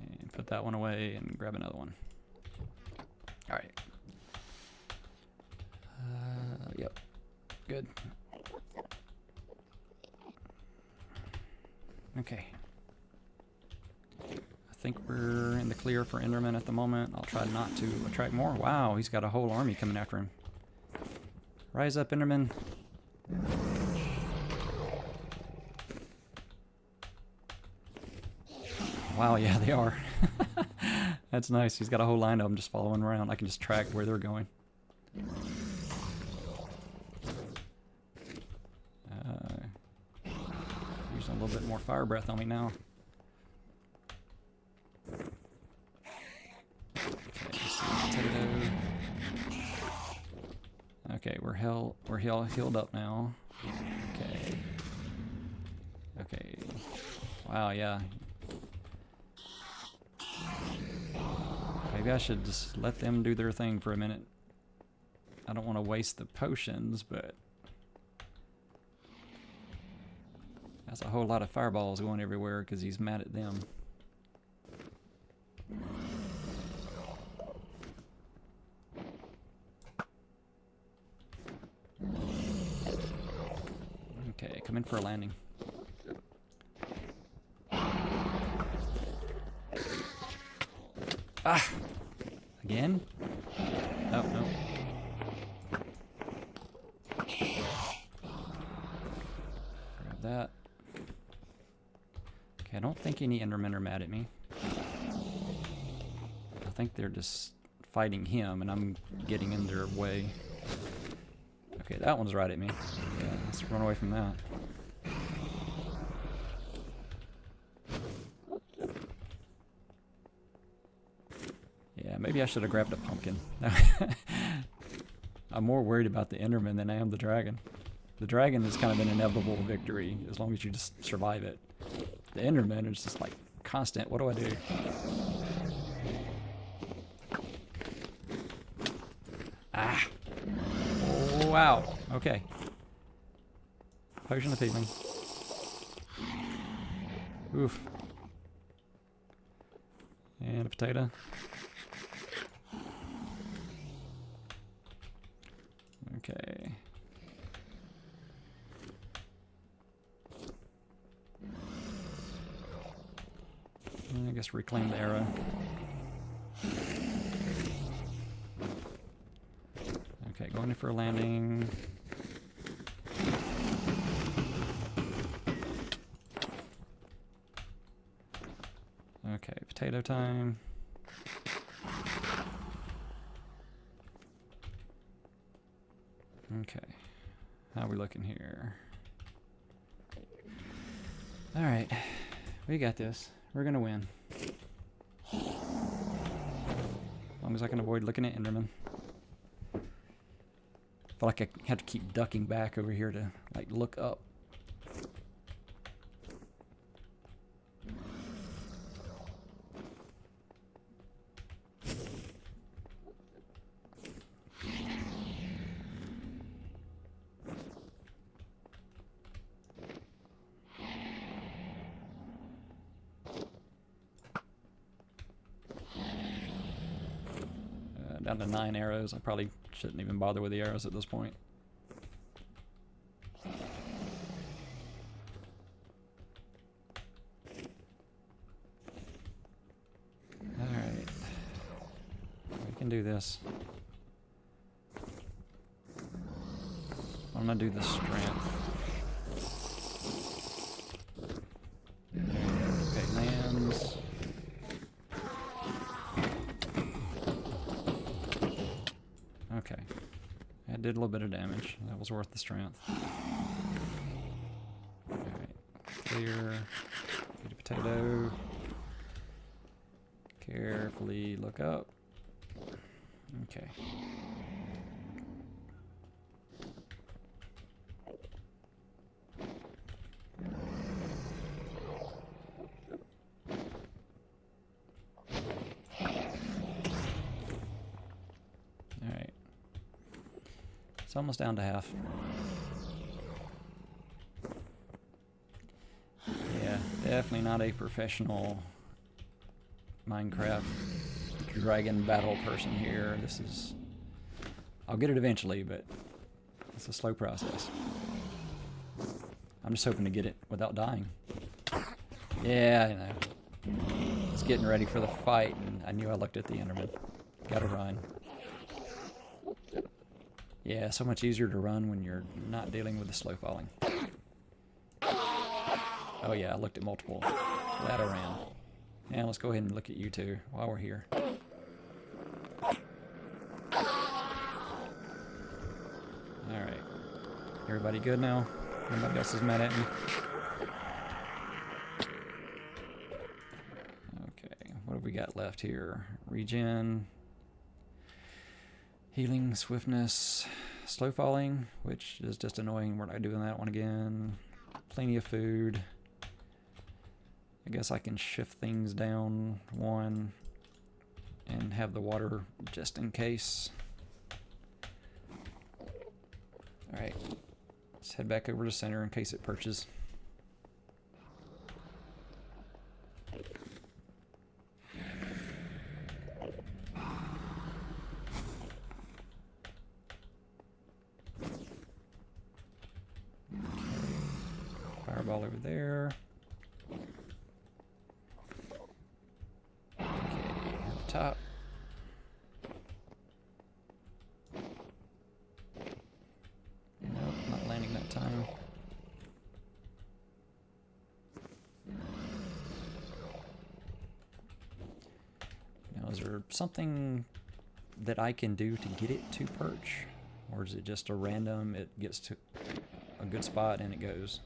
Speaker 1: And put that one away and grab another one. Alright. Yep. Good. Okay. I think we're in the clear for Endermen at the moment. I'll try not to attract more. Wow, he's got a whole army coming after him. Rise up, Enderman. Wow, yeah, they are. That's nice. He's got a whole line of them just following around. I can just track where they're going. Using a little bit more fire breath on me now. Okay, we're all healed up now. Okay. Okay. Wow, yeah. Maybe I should just let them do their thing for a minute. I don't want to waste the potions, but that's a whole lot of fireballs going everywhere because he's mad at them. Okay, come in for a landing. Ah! Again? Oh, no. Grab that. Okay, I don't think any Endermen are mad at me. I think they're just fighting him and I'm getting in their way. Okay, that one's right at me. Yeah, let's run away from that. Yeah, maybe I should have grabbed a pumpkin. I'm more worried about the Enderman than I am the dragon. The dragon is kind of an inevitable victory as long as you just survive it. The Enderman is just like constant. What do I do? Ah! Oh, wow. Okay. Potion of healing. Oof. And a potato. Okay. I guess reclaim the arrow. Okay, going in for a landing. Okay, potato time. Okay, how are we looking here? Alright, we got this. We're gonna win. As long as I can avoid looking at Enderman. I feel like I have to keep ducking back over here to, like, look up. Down to 9 arrows. I probably shouldn't even bother with the arrows at this point. Alright. We can do this. I'm gonna do the strength. Okay, lands. Okay. That did a little bit of damage. That was worth the strength. Alright. Clear. Get a potato. Carefully look up. Okay. It's almost down to half. Yeah, definitely not a professional Minecraft dragon battle person here. This is... I'll get it eventually, but it's a slow process. I'm just hoping to get it without dying. Yeah, I know. I was getting ready for the fight, and I knew I looked at the Enderman. Gotta run. Yeah, so much easier to run when you're not dealing with the slow falling. Oh yeah, I looked at multiple. Glad I ran. And let's go ahead and look at you two while we're here. Alright. Everybody good now? Nobody else is mad at me? Okay, what have we got left here? Regen. Healing, swiftness, slow falling, which is just annoying. We're not doing that one again. Plenty of food. I guess I can shift things down one and have the water just in case. Alright, let's head back over to center in case it perches. Fireball over there. Okay, at the top. Nope, not landing that time. Now, is there something that I can do to get it to perch? Or is it just a random, it gets to a good spot and it goes?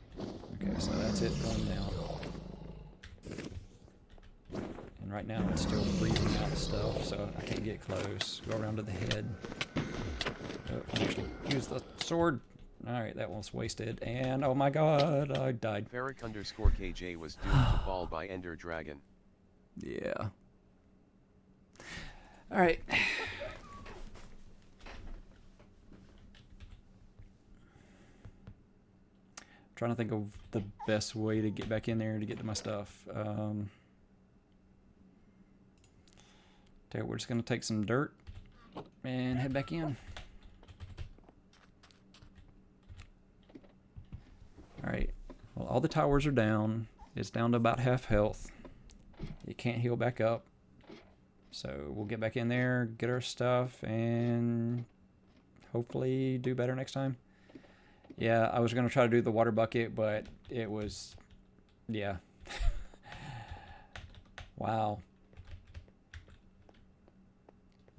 Speaker 1: Okay, so that's it going down. And right now it's still breathing out stuff, so I can't get close. Go around to the head. Oh, actually use the sword. Alright, that one's wasted. And oh my god, I died.
Speaker 2: Ferrik_KJ was doomed to fall by Ender Dragon.
Speaker 1: Yeah. Alright. Trying to think of the best way to get back in there to get to my stuff. We're just going to take some dirt and head back in. Alright, well, all the towers are down. It's down to about half health. It can't heal back up. So we'll get back in there, get our stuff, and hopefully do better next time. Yeah, I was going to try to do the water bucket, but it was, yeah. Wow.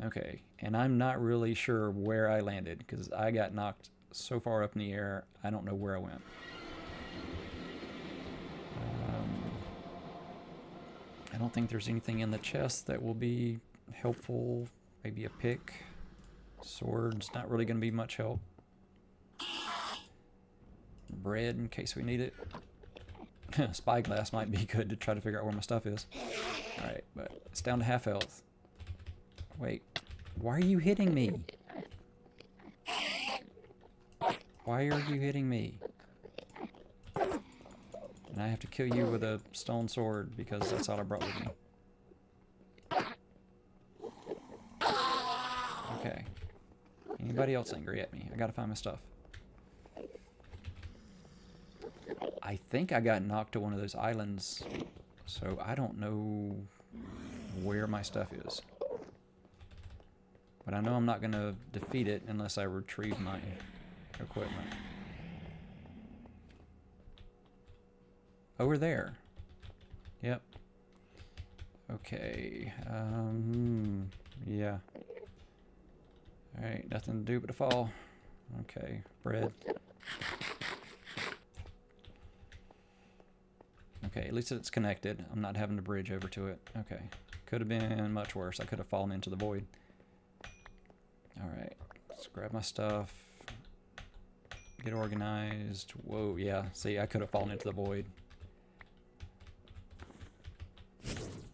Speaker 1: Okay, and I'm not really sure where I landed because I got knocked so far up in the air, I don't know where I went. I don't think there's anything in the chest that will be helpful. Maybe a pick. Sword's not really going to be much help. Bread in case we need it. Spyglass might be good to try to figure out where my stuff is. Alright, but it's down to half health. Wait, why are you hitting me? Why are you hitting me? And I have to kill you with a stone sword because that's all I brought with me. Okay. Anybody else angry at me? I gotta find my stuff. I think I got knocked to one of those islands, so I don't know where my stuff is. But I know I'm not gonna defeat it unless I retrieve my equipment. Over there. Yep. Okay. Yeah. Alright, nothing to do but to fall. Okay, bread. Okay, at least it's connected. I'm not having to bridge over to it. Okay. Could have been much worse. I could have fallen into the void. Alright, let's grab my stuff. Get organized. Whoa, yeah. See, I could have fallen into the void.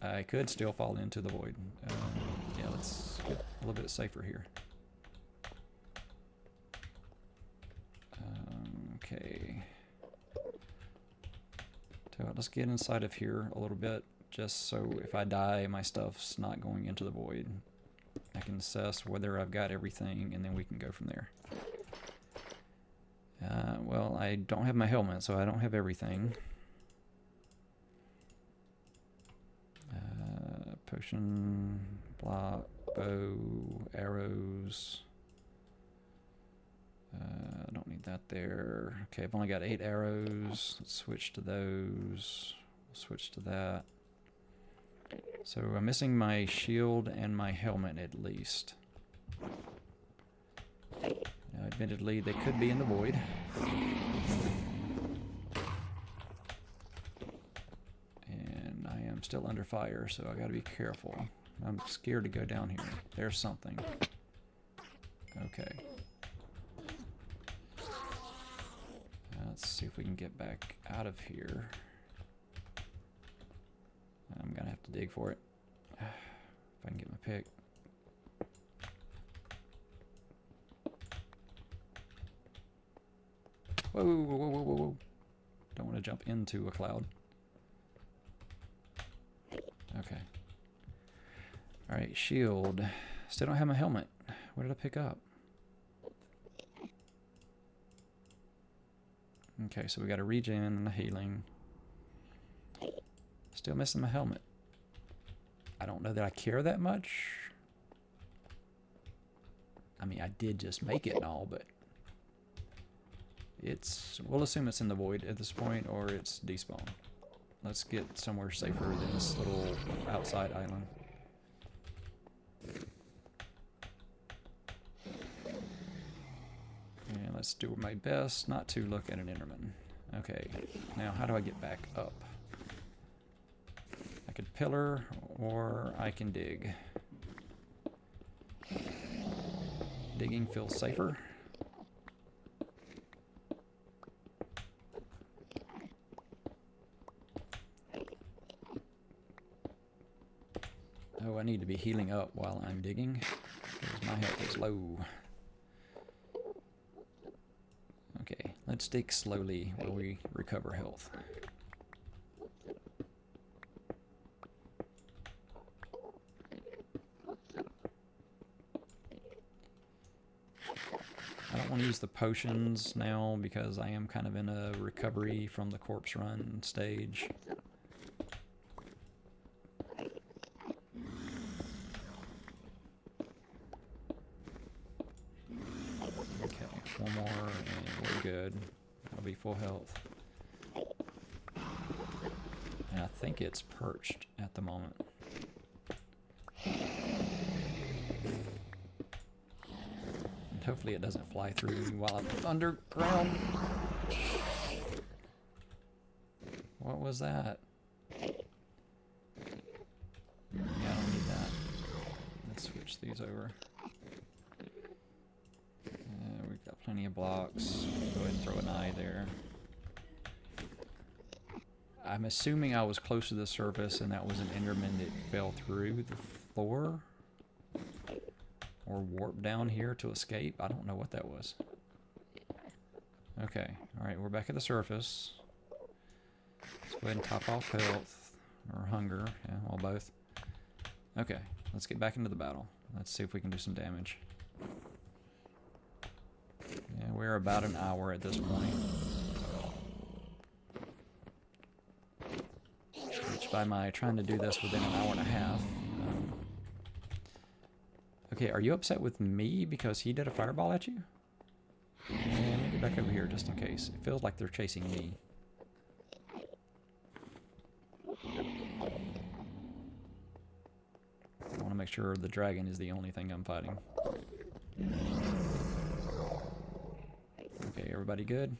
Speaker 1: I could still fall into the void. Yeah, let's get a little bit safer here. Okay. So let's get inside of here a little bit, just so if I die, my stuff's not going into the void. I can assess whether I've got everything, and then we can go from there. Well, I don't have my helmet, so I don't have everything. Potion, block, bow, arrows. I don't need that there. Okay, I've only got 8 arrows. Let's switch to those. Switch to that. So I'm missing my shield and my helmet at least. Now, admittedly, they could be in the void. And I am still under fire, so I gotta be careful. I'm scared to go down here. There's something. Okay. Let's see if we can get back out of here. I'm gonna have to dig for it. If I can get my pick. Whoa, whoa, whoa, whoa, whoa, whoa. Don't want to jump into a cloud. Okay. Alright, shield. Still don't have my helmet. What did I pick up? Okay, so we got a regen and a healing. Still missing my helmet. I don't know that I care that much. I mean, I did just make it and all, but it's... We'll assume it's in the void at this point, or it's despawn. Let's get somewhere safer than this little outside island. And let's do my best not to look at an Enderman. Okay, now how do I get back up? I could pillar, or I can dig. Digging feels safer. Oh, I need to be healing up while I'm digging, because my health is low. Okay, let's dig slowly while we recover health. I don't want to use the potions now because I am kind of in a recovery from the corpse run stage. One more and we're good. I'll be full health. And I think it's perched at the moment. And hopefully it doesn't fly through me while I'm underground. What was that? Yeah, I don't need that. Let's switch these over. We've got plenty of blocks. Go ahead and throw an eye there. I'm assuming I was close to the surface and that was an Enderman that fell through the floor or warped down here to escape. I don't know what that was. Okay, alright, we're back at the surface. Let's go ahead and top off health or hunger. Yeah, well, both. Okay, let's get back into the battle. Let's see if we can do some damage. Yeah, we're about an hour at this point. Which by my trying to do this within an hour and a half. Okay, are you upset with me because he did a fireball at you? Yeah, let me get back over here just in case. It feels like they're chasing me. I want to make sure the dragon is the only thing I'm fighting. Okay, everybody good?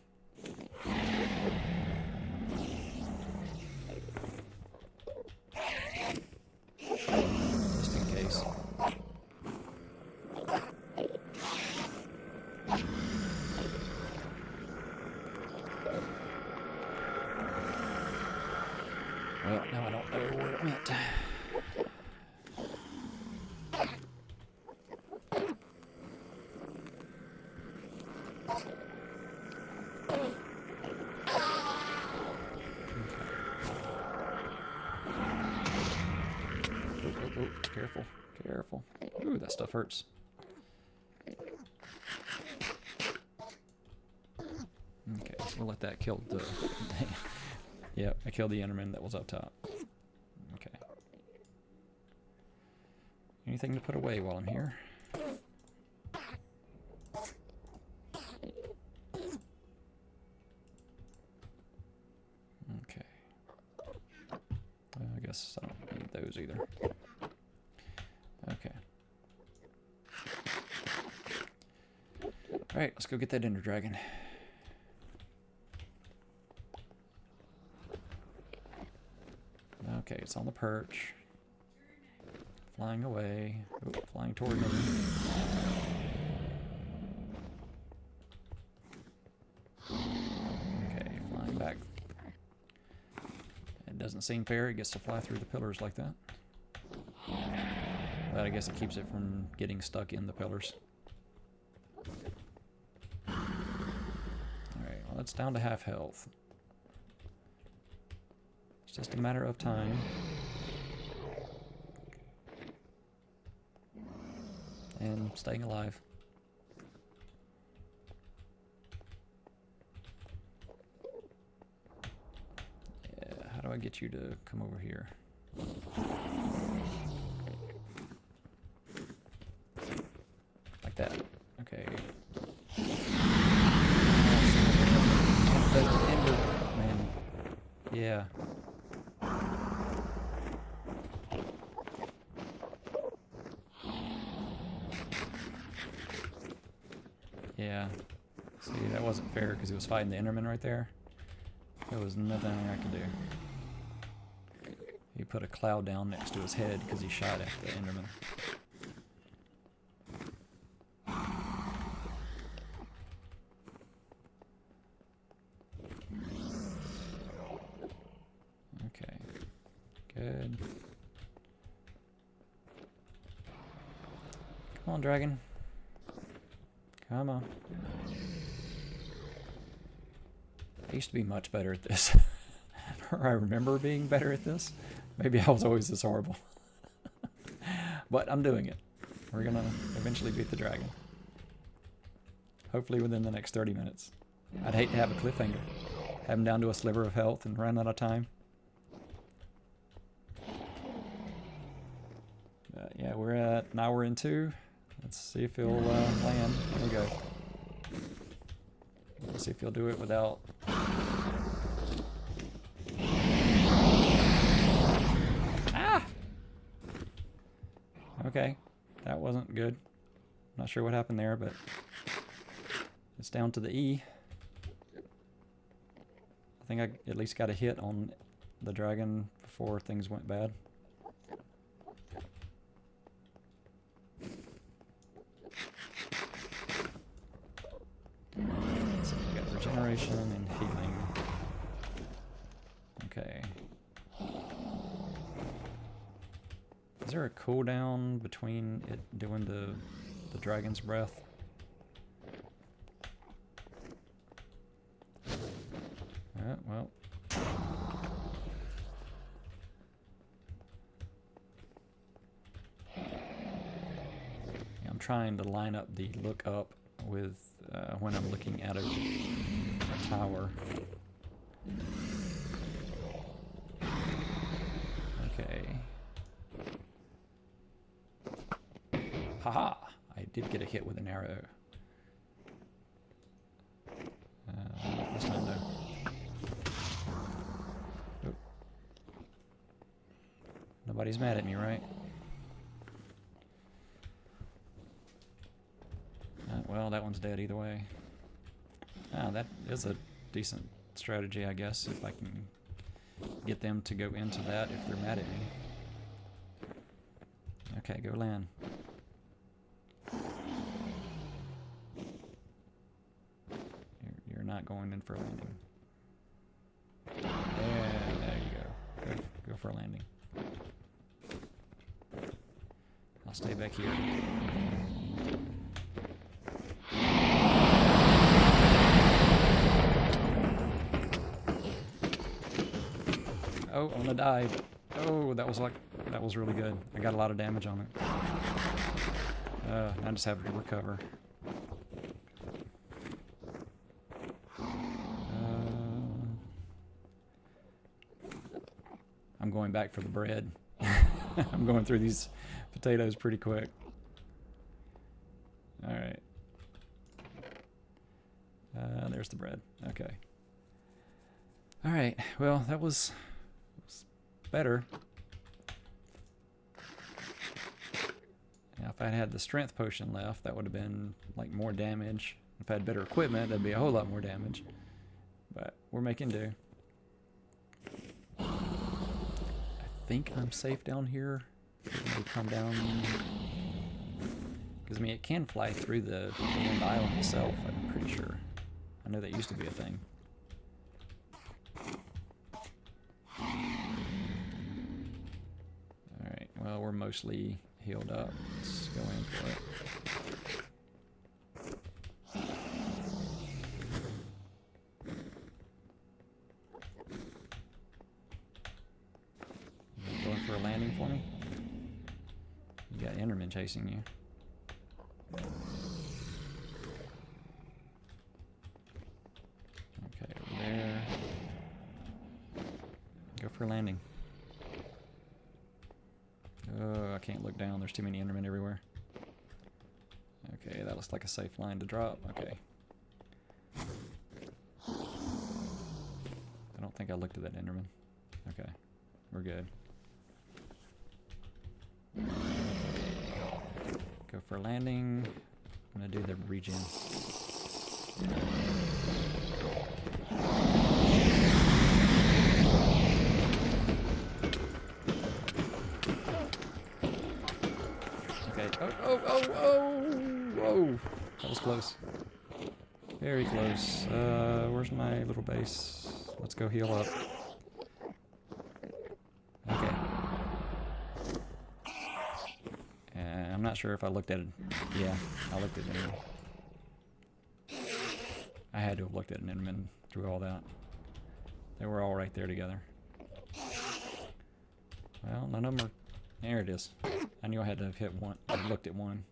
Speaker 1: Just in case. Well, now I don't know where it went. Careful, careful. Ooh, that stuff hurts. Okay, so we'll let that kill the... Yep, I killed the Enderman that was up top. Okay. Anything to put away while I'm here? Okay. I guess I don't need those either. Okay. Alright, let's go get that Ender Dragon. Okay, it's on the perch. Flying away. Oh, flying toward me. Okay, flying back. It doesn't seem fair it gets to fly through the pillars like that. But I guess it keeps it from getting stuck in the pillars. Alright, well, it's down to half health. It's just a matter of time. And staying alive. Yeah, how do I get you to come over here? Like that. Okay. Man. Yeah. Yeah. See, that wasn't fair because he was fighting the Endermen right there. There was nothing I could do. He put a cloud down next to his head because he shot at the Enderman. Okay. Good. Come on, dragon. Come on. I used to be much better at this. Or I remember being better at this. Maybe I was always this horrible. But I'm doing it. We're gonna eventually beat the dragon. Hopefully within the next 30 minutes. I'd hate to have a cliffhanger. Have him down to a sliver of health and run out of time. Yeah, now we're in 2. Let's see if he'll land. There we go. Let's see if he'll do it without... Ah! Okay, that wasn't good. Not sure what happened there, but it's down to the E. I think I at least got a hit on the dragon before things went bad. So we got regeneration and healing. Okay. Is there a cooldown between it doing the dragon's breath? Well. Yeah, I'm trying to line up the look up with when I'm looking at a tower. Okay. Haha! I did get a hit with an arrow. This time though. Oh. Nobody's mad at me, right? Well, that one's dead either way. Ah, that is a decent strategy, I guess, if I can get them to go into that if they're mad at me. Okay, go land. You're not going in for a landing. Yeah, there you go. Go for a landing. I'll stay back here. Oh, I'm gonna die. Oh, that was really good. I got a lot of damage on it. I just have to recover. I'm going back for the bread. I'm going through these potatoes pretty quick. Alright. There's the bread. Okay. Alright, well, that was better. Now, if I had the strength potion left, that would have been like more damage. If I had better equipment, that'd be a whole lot more damage. But we're making do. I think I'm safe down here. Maybe come down. Because, I mean, it can fly through the island itself, I'm pretty sure. I know that used to be a thing. Alright, well, we're mostly healed up. Let's go in for it. Going for a landing for me? You got Endermen chasing you. Okay, over there. Go for a landing. Oh, I can't look down. There's too many Endermen everywhere. Okay, that looks like a safe line to drop. Okay. I don't think I looked at that Enderman. Okay, we're good. Go for a landing. I'm gonna do the regen. Okay. Whoa! That was close. Very close. Where's my little base? Let's go heal up. Okay. I'm not sure if I looked at it. Yeah, I looked at it. I had to have looked at an Enderman through all that. They were all right there together. Well, none of them are... There it is. I knew I had to have hit one. I looked at one.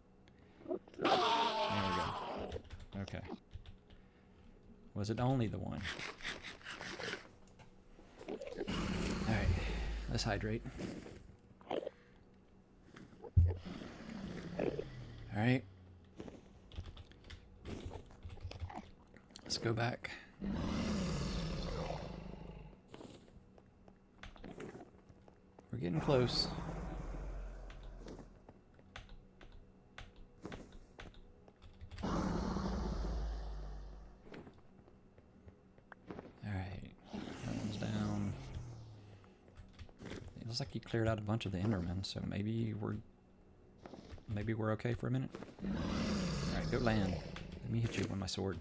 Speaker 1: There we go. Okay. Was it only the one? Alright. Let's hydrate. Alright. Let's go back. We're getting close. Alright. That one's down. It looks like you cleared out a bunch of the Endermen, so maybe we're okay for a minute. Alright, go land. Let me hit you with my sword.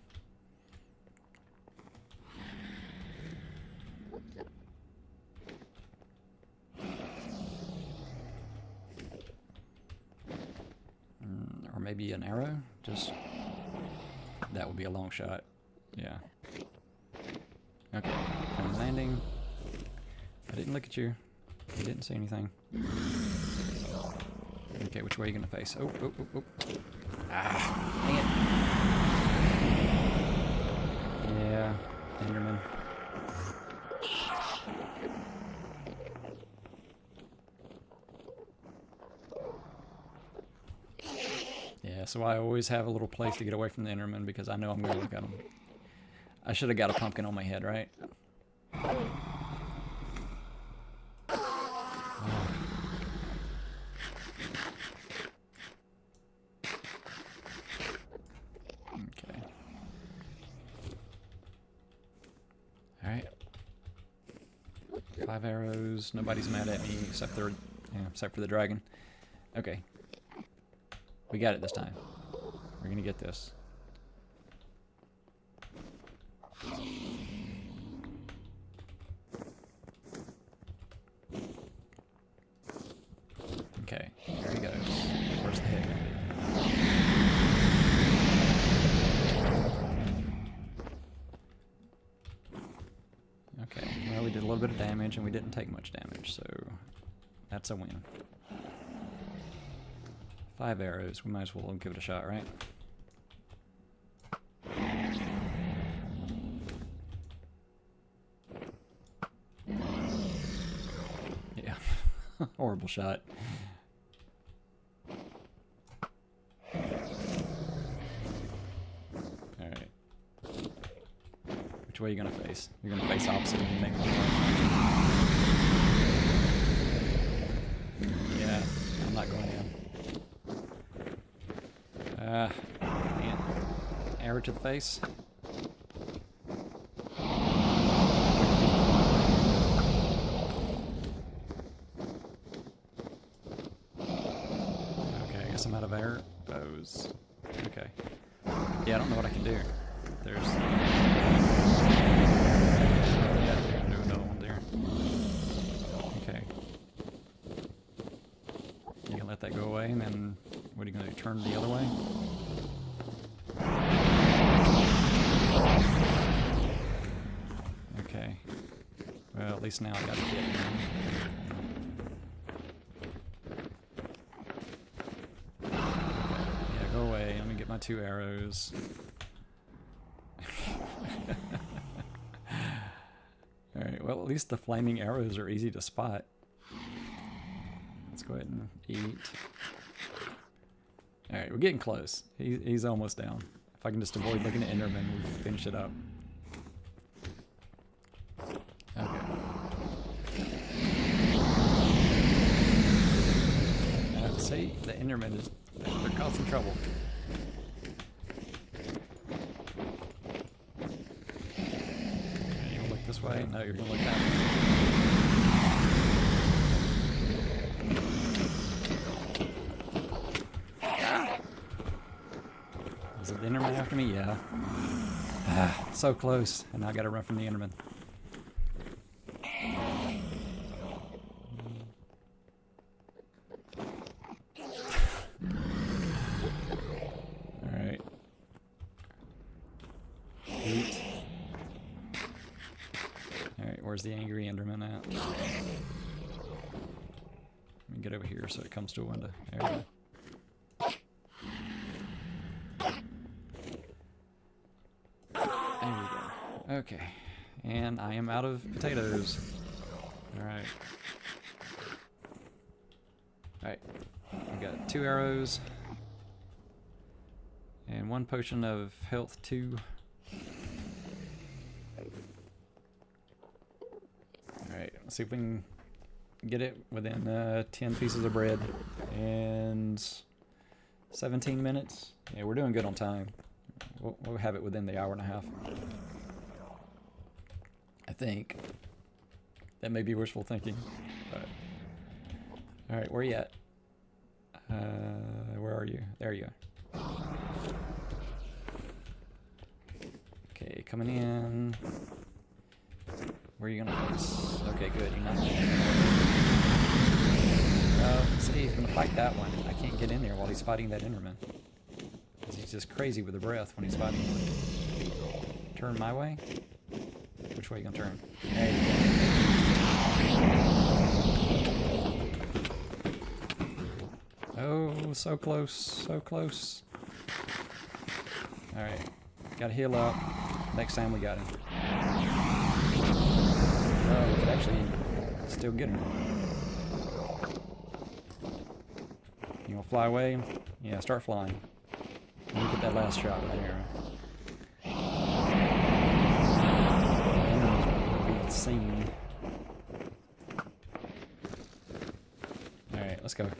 Speaker 1: Or maybe an arrow? Just... That would be a long shot. Yeah. Okay, I'm landing. I didn't look at you. You didn't say anything. Okay, which way are you gonna face? Oh. Ah, dang it. Yeah, Enderman. Yeah, so I always have a little place to get away from the Enderman because I know I'm gonna look at them. I should have got a pumpkin on my head, right? Okay. Alright. 5 arrows. Nobody's mad at me except for the dragon. Okay. We got it this time. We're gonna get this. Okay, here he goes. Where's the hit gonna be? Okay, well, we did a little bit of damage and we didn't take much damage, so that's a win. 5 arrows, we might as well give it a shot, right? Yeah. Horrible shot. Alright. Which way are you gonna face? You're gonna face opposite when you make one. Yeah, I'm not going in. Man. Arrow to the face. I'm out of arrows. Okay. Yeah, I don't know what I can do. There's... Yeah, I'm gonna do another one there. Okay. You can let that go away, and then what are you gonna do? Turn the other way? Okay. Well, at least now I got to get in. My 2 arrows. Alright, well, at least the flaming arrows are easy to spot. Let's go ahead and eat. Alright, we're getting close. He's almost down. If I can just avoid looking at Endermen, we can finish it up. Okay. See, the Endermen is... they're causing trouble. This way? No, you're gonna look that way. Ah. Is it the Enderman after me? Yeah. Ah, so close. And now I gotta run from the Enderman. Alright. Eat. Alright, where's the angry Enderman at? Let me get over here so it comes to a window. There we go. There we go. Okay. And I am out of potatoes. Alright. Alright. I've got 2 arrows. And 1 potion of health 2. Alright, let's see if we can get it within 10 pieces of bread and 17 minutes. Yeah, we're doing good on time. We'll have it within the hour and a half. I think. That may be wishful thinking. But... Alright, where are you at? Where are you? There you are. Okay, coming in. Where are you gonna face? Okay, good. You're not. See, he's gonna fight that one. I can't get in there while he's fighting that Enderman. He's just crazy with the breath when he's fighting him. Turn my way? Which way are you gonna turn? There you go. Oh, so close, so close. Alright, gotta heal up. Next time we got him. Oh, we could actually still get him. You wanna fly away? Yeah, start flying. Let me get that last shot with the arrow. Be seen. Alright, let's go.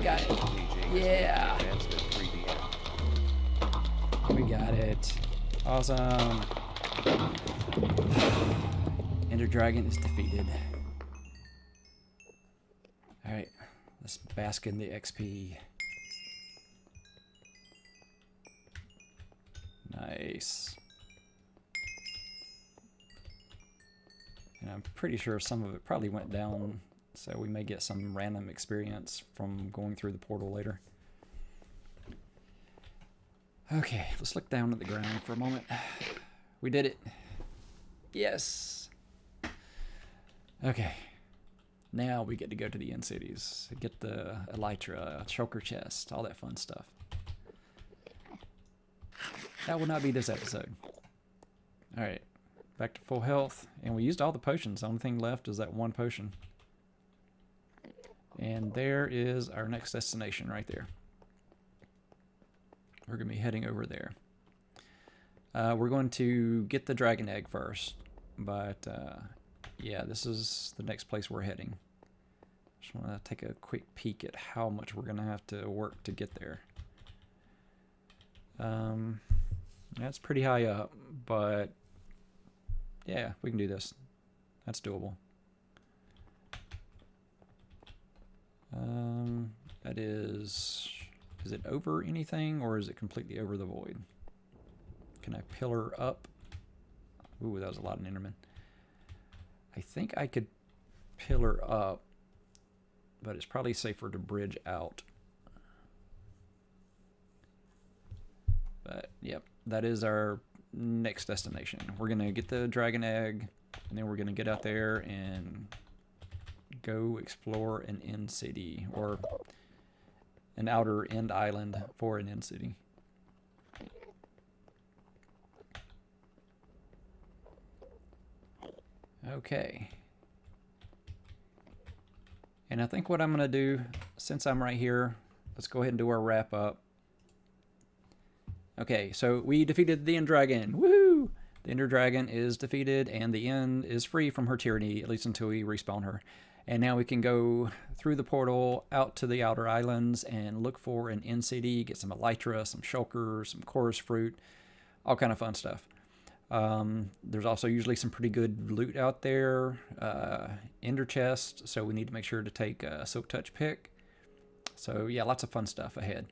Speaker 1: Got it. Yeah. We got it. Awesome. Ender Dragon is defeated. Alright, let's bask in the XP. Nice. And I'm pretty sure some of it probably went down, so we may get some random experience from going through the portal later. Okay, let's look down at the ground for a moment. We did it. Yes. Okay. Now we get to go to the end cities. Get the elytra, shulker chest, all that fun stuff. That will not be this episode. Alright. Back to full health. And we used all the potions. The only thing left is that one potion. And there is our next destination right there. We're going to be heading over there. We're going to get the dragon egg first. But, yeah, this is the next place we're heading. Just want to take a quick peek at how much we're going to have to work to get there. That's pretty high up, but yeah, we can do this. That's doable. That is it over anything or is it completely over the void? Can I pillar up? Ooh, that was a lot of Endermen. I think I could pillar up, but it's probably safer to bridge out. But yep, that is our next destination. We're gonna get the dragon egg, and then we're gonna get out there and go explore an end city, or an outer end island for an end city. Okay. And I think what I'm gonna do, since I'm right here, let's go ahead and do our wrap up. Okay, so we defeated the End Dragon. Woohoo! The Ender Dragon is defeated, and the End is free from her tyranny, at least until we respawn her. And now we can go through the portal out to the outer islands and look for an end city, get some elytra, some shulkers, some chorus fruit, all kind of fun stuff. There's also usually some pretty good loot out there, ender chest, so we need to make sure to take a silk touch pick. So yeah, lots of fun stuff ahead.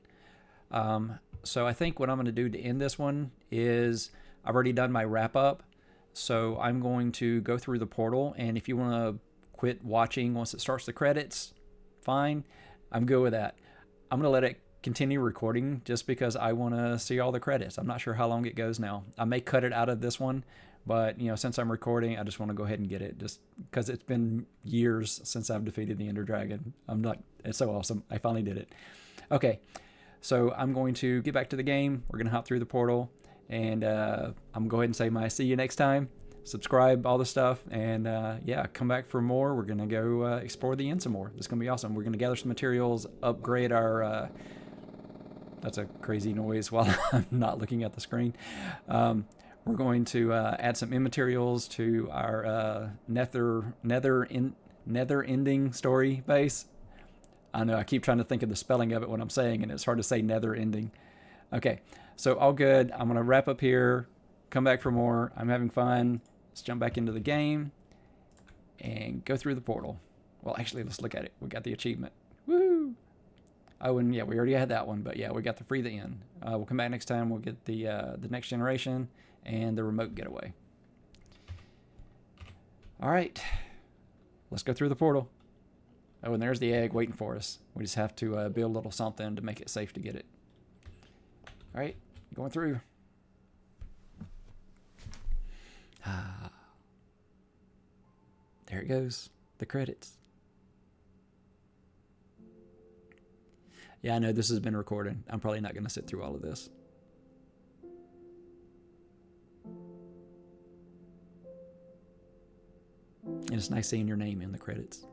Speaker 1: So I think what I'm going to do to end this one is I've already done my wrap up. So I'm going to go through the portal, and if you want to quit watching once it starts the credits, fine. I'm good with that. I'm going to let it continue recording just because I want to see all the credits. I'm not sure how long it goes now. I may cut it out of this one, but you know, since I'm recording, I just want to go ahead and get it just because it's been years since I've defeated the Ender Dragon. It's so awesome. I finally did it. Okay. So I'm going to get back to the game. We're going to hop through the portal, and I'm going to go ahead and say my see you next time. Subscribe, all the stuff, and yeah, come back for more. We're going to go explore the end some more. It's going to be awesome. We're going to gather some materials, upgrade our... that's a crazy noise while I'm not looking at the screen. We're going to add some end materials to our nether ending story base. I know, I keep trying to think of the spelling of it when I'm saying, and it's hard to say nether ending. Okay, so all good. I'm going to wrap up here, come back for more. I'm having fun. Let's jump back into the game and go through the portal. Well, actually, let's look at it. We got the achievement. Woo! Oh, and yeah, we already had that one, but yeah, we got the free the end. We'll come back next time. We'll get the next generation and the remote getaway. All right, let's go through the portal. Oh, and there's the egg waiting for us. We just have to build a little something to make it safe to get it. All right, going through. There it goes, the credits. Yeah, I know this has been recorded. I'm probably not going to sit through all of this. And it's nice seeing your name in the credits.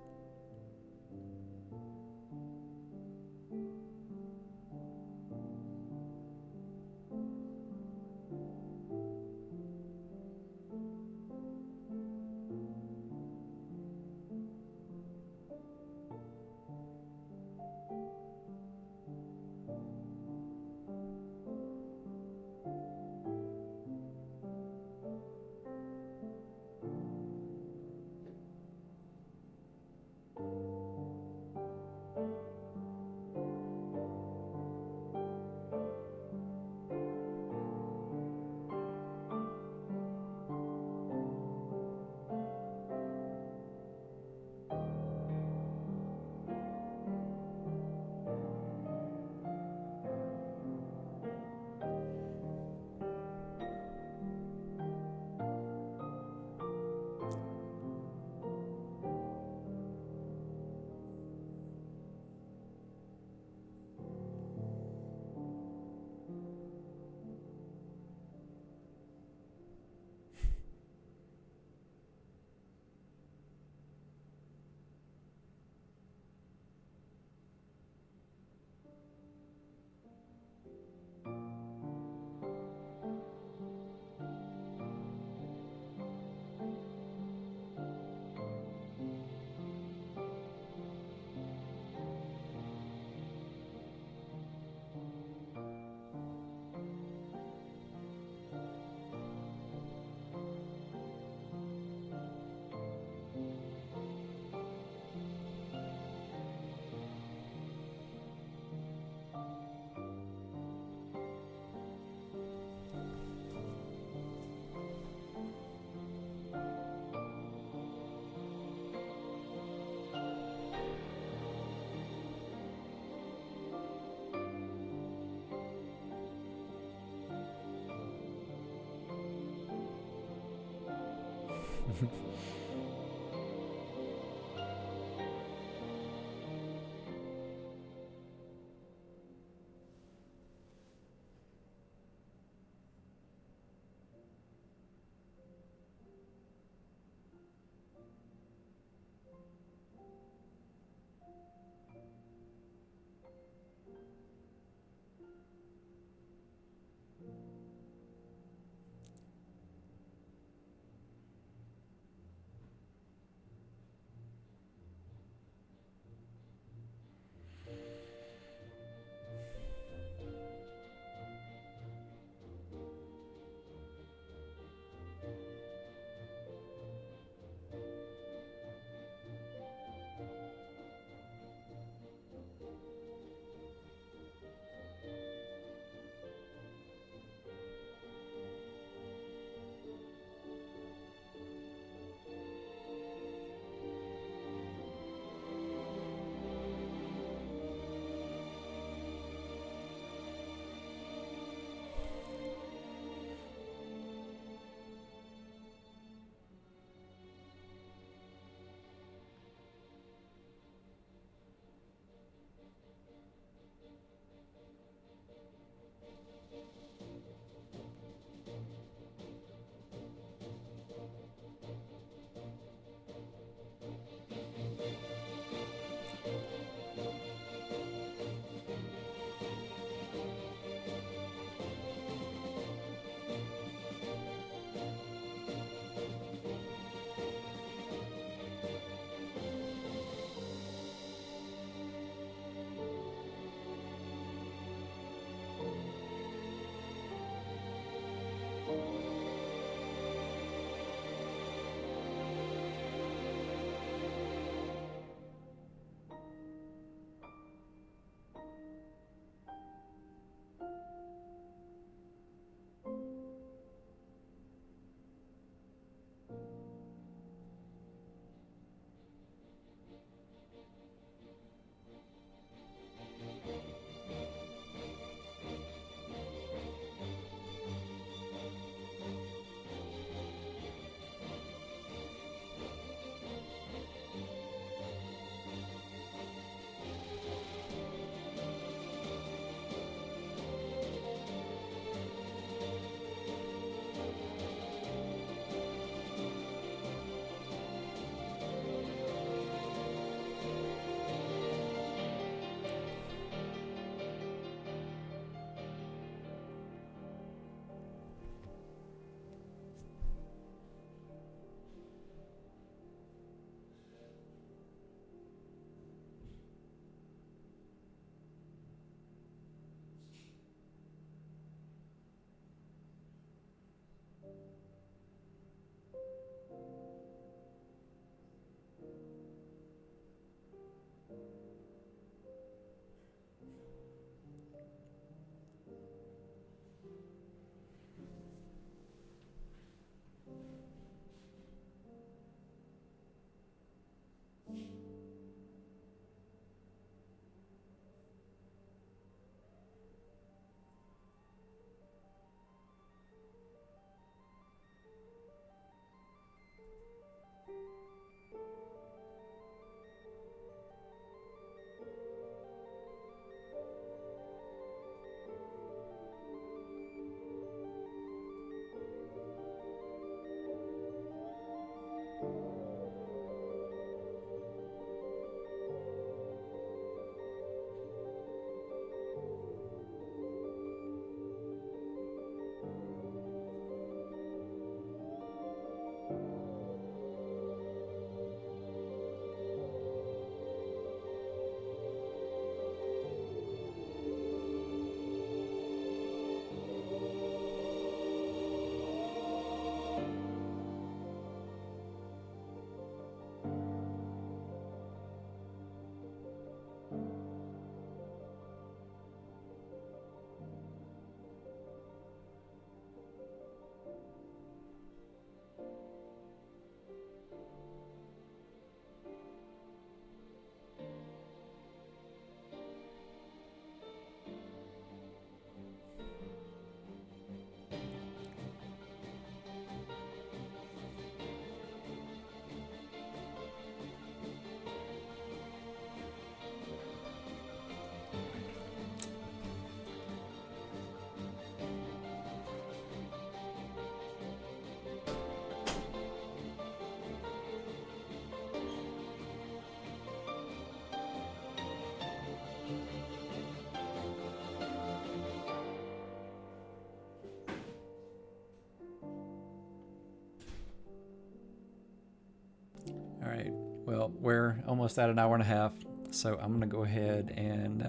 Speaker 1: Well, we're almost at an hour and a half, so I'm gonna go ahead and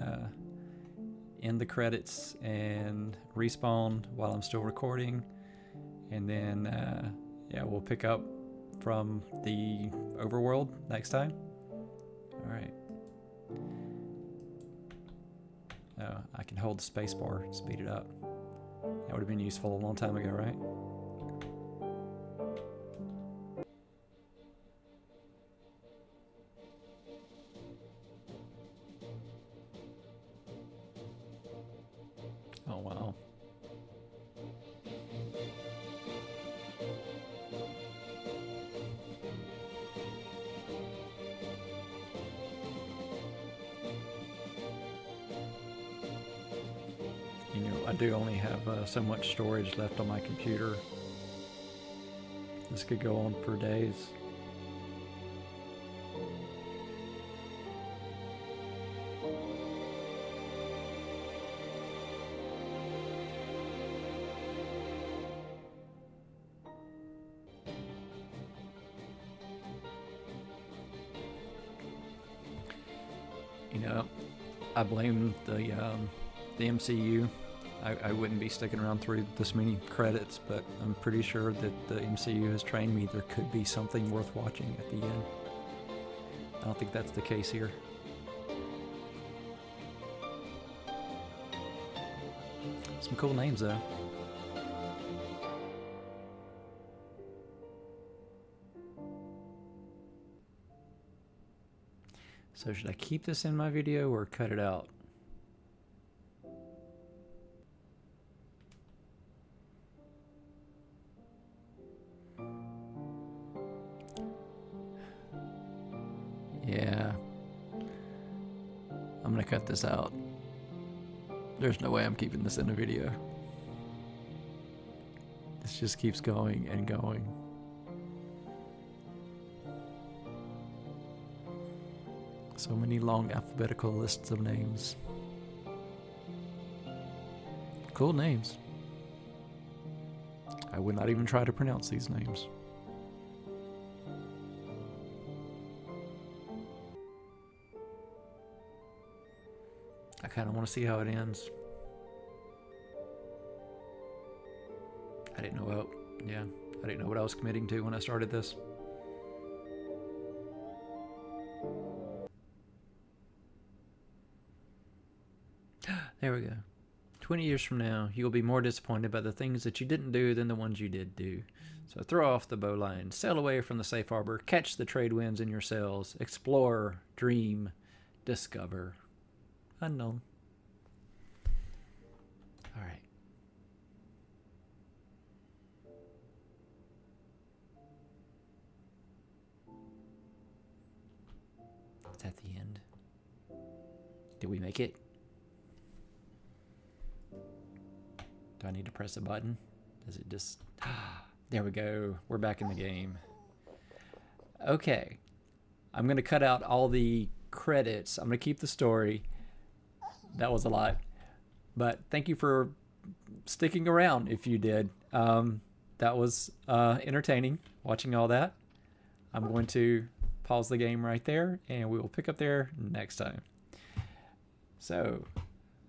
Speaker 1: end the credits and respawn while I'm still recording, and then yeah, we'll pick up from the overworld next time. All right. Oh, I can hold the space bar, speed it up. That would have been useful a long time ago, right? Oh, wow. You know, I do only have so much storage left on my computer. This could go on for days. You know, I blame the MCU. I wouldn't be sticking around through this many credits, but I'm pretty sure that the MCU has trained me there could be something worth watching at the end. I don't think that's the case here. Some cool names though. So should I keep this in my video or cut it out? Yeah. I'm gonna cut this out. There's no way I'm keeping this in a video. This just keeps going and going. So many long alphabetical lists of names. Cool names. I would not even try to pronounce these names. I kind of want to see how it ends. I didn't know what, yeah, I didn't know what I was committing to when I started this. There we go. 20 years from now, you'll be more disappointed by the things that you didn't do than the ones you did do. So throw off the bowline, sail away from the safe harbor, catch the trade winds in your sails, explore, dream, discover. Unknown. All right. Is that the end? Did we make it? Do I need to press a button? Does it just... There we go. We're back in the game. Okay. I'm going to cut out all the credits. I'm going to keep the story. That was a lot. But thank you for sticking around if you did. That was entertaining, watching all that. I'm going to pause the game right there, and we will pick up there next time. So,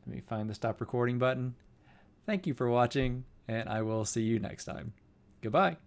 Speaker 1: let me find the stop recording button. Thank you for watching, and I will see you next time. Goodbye.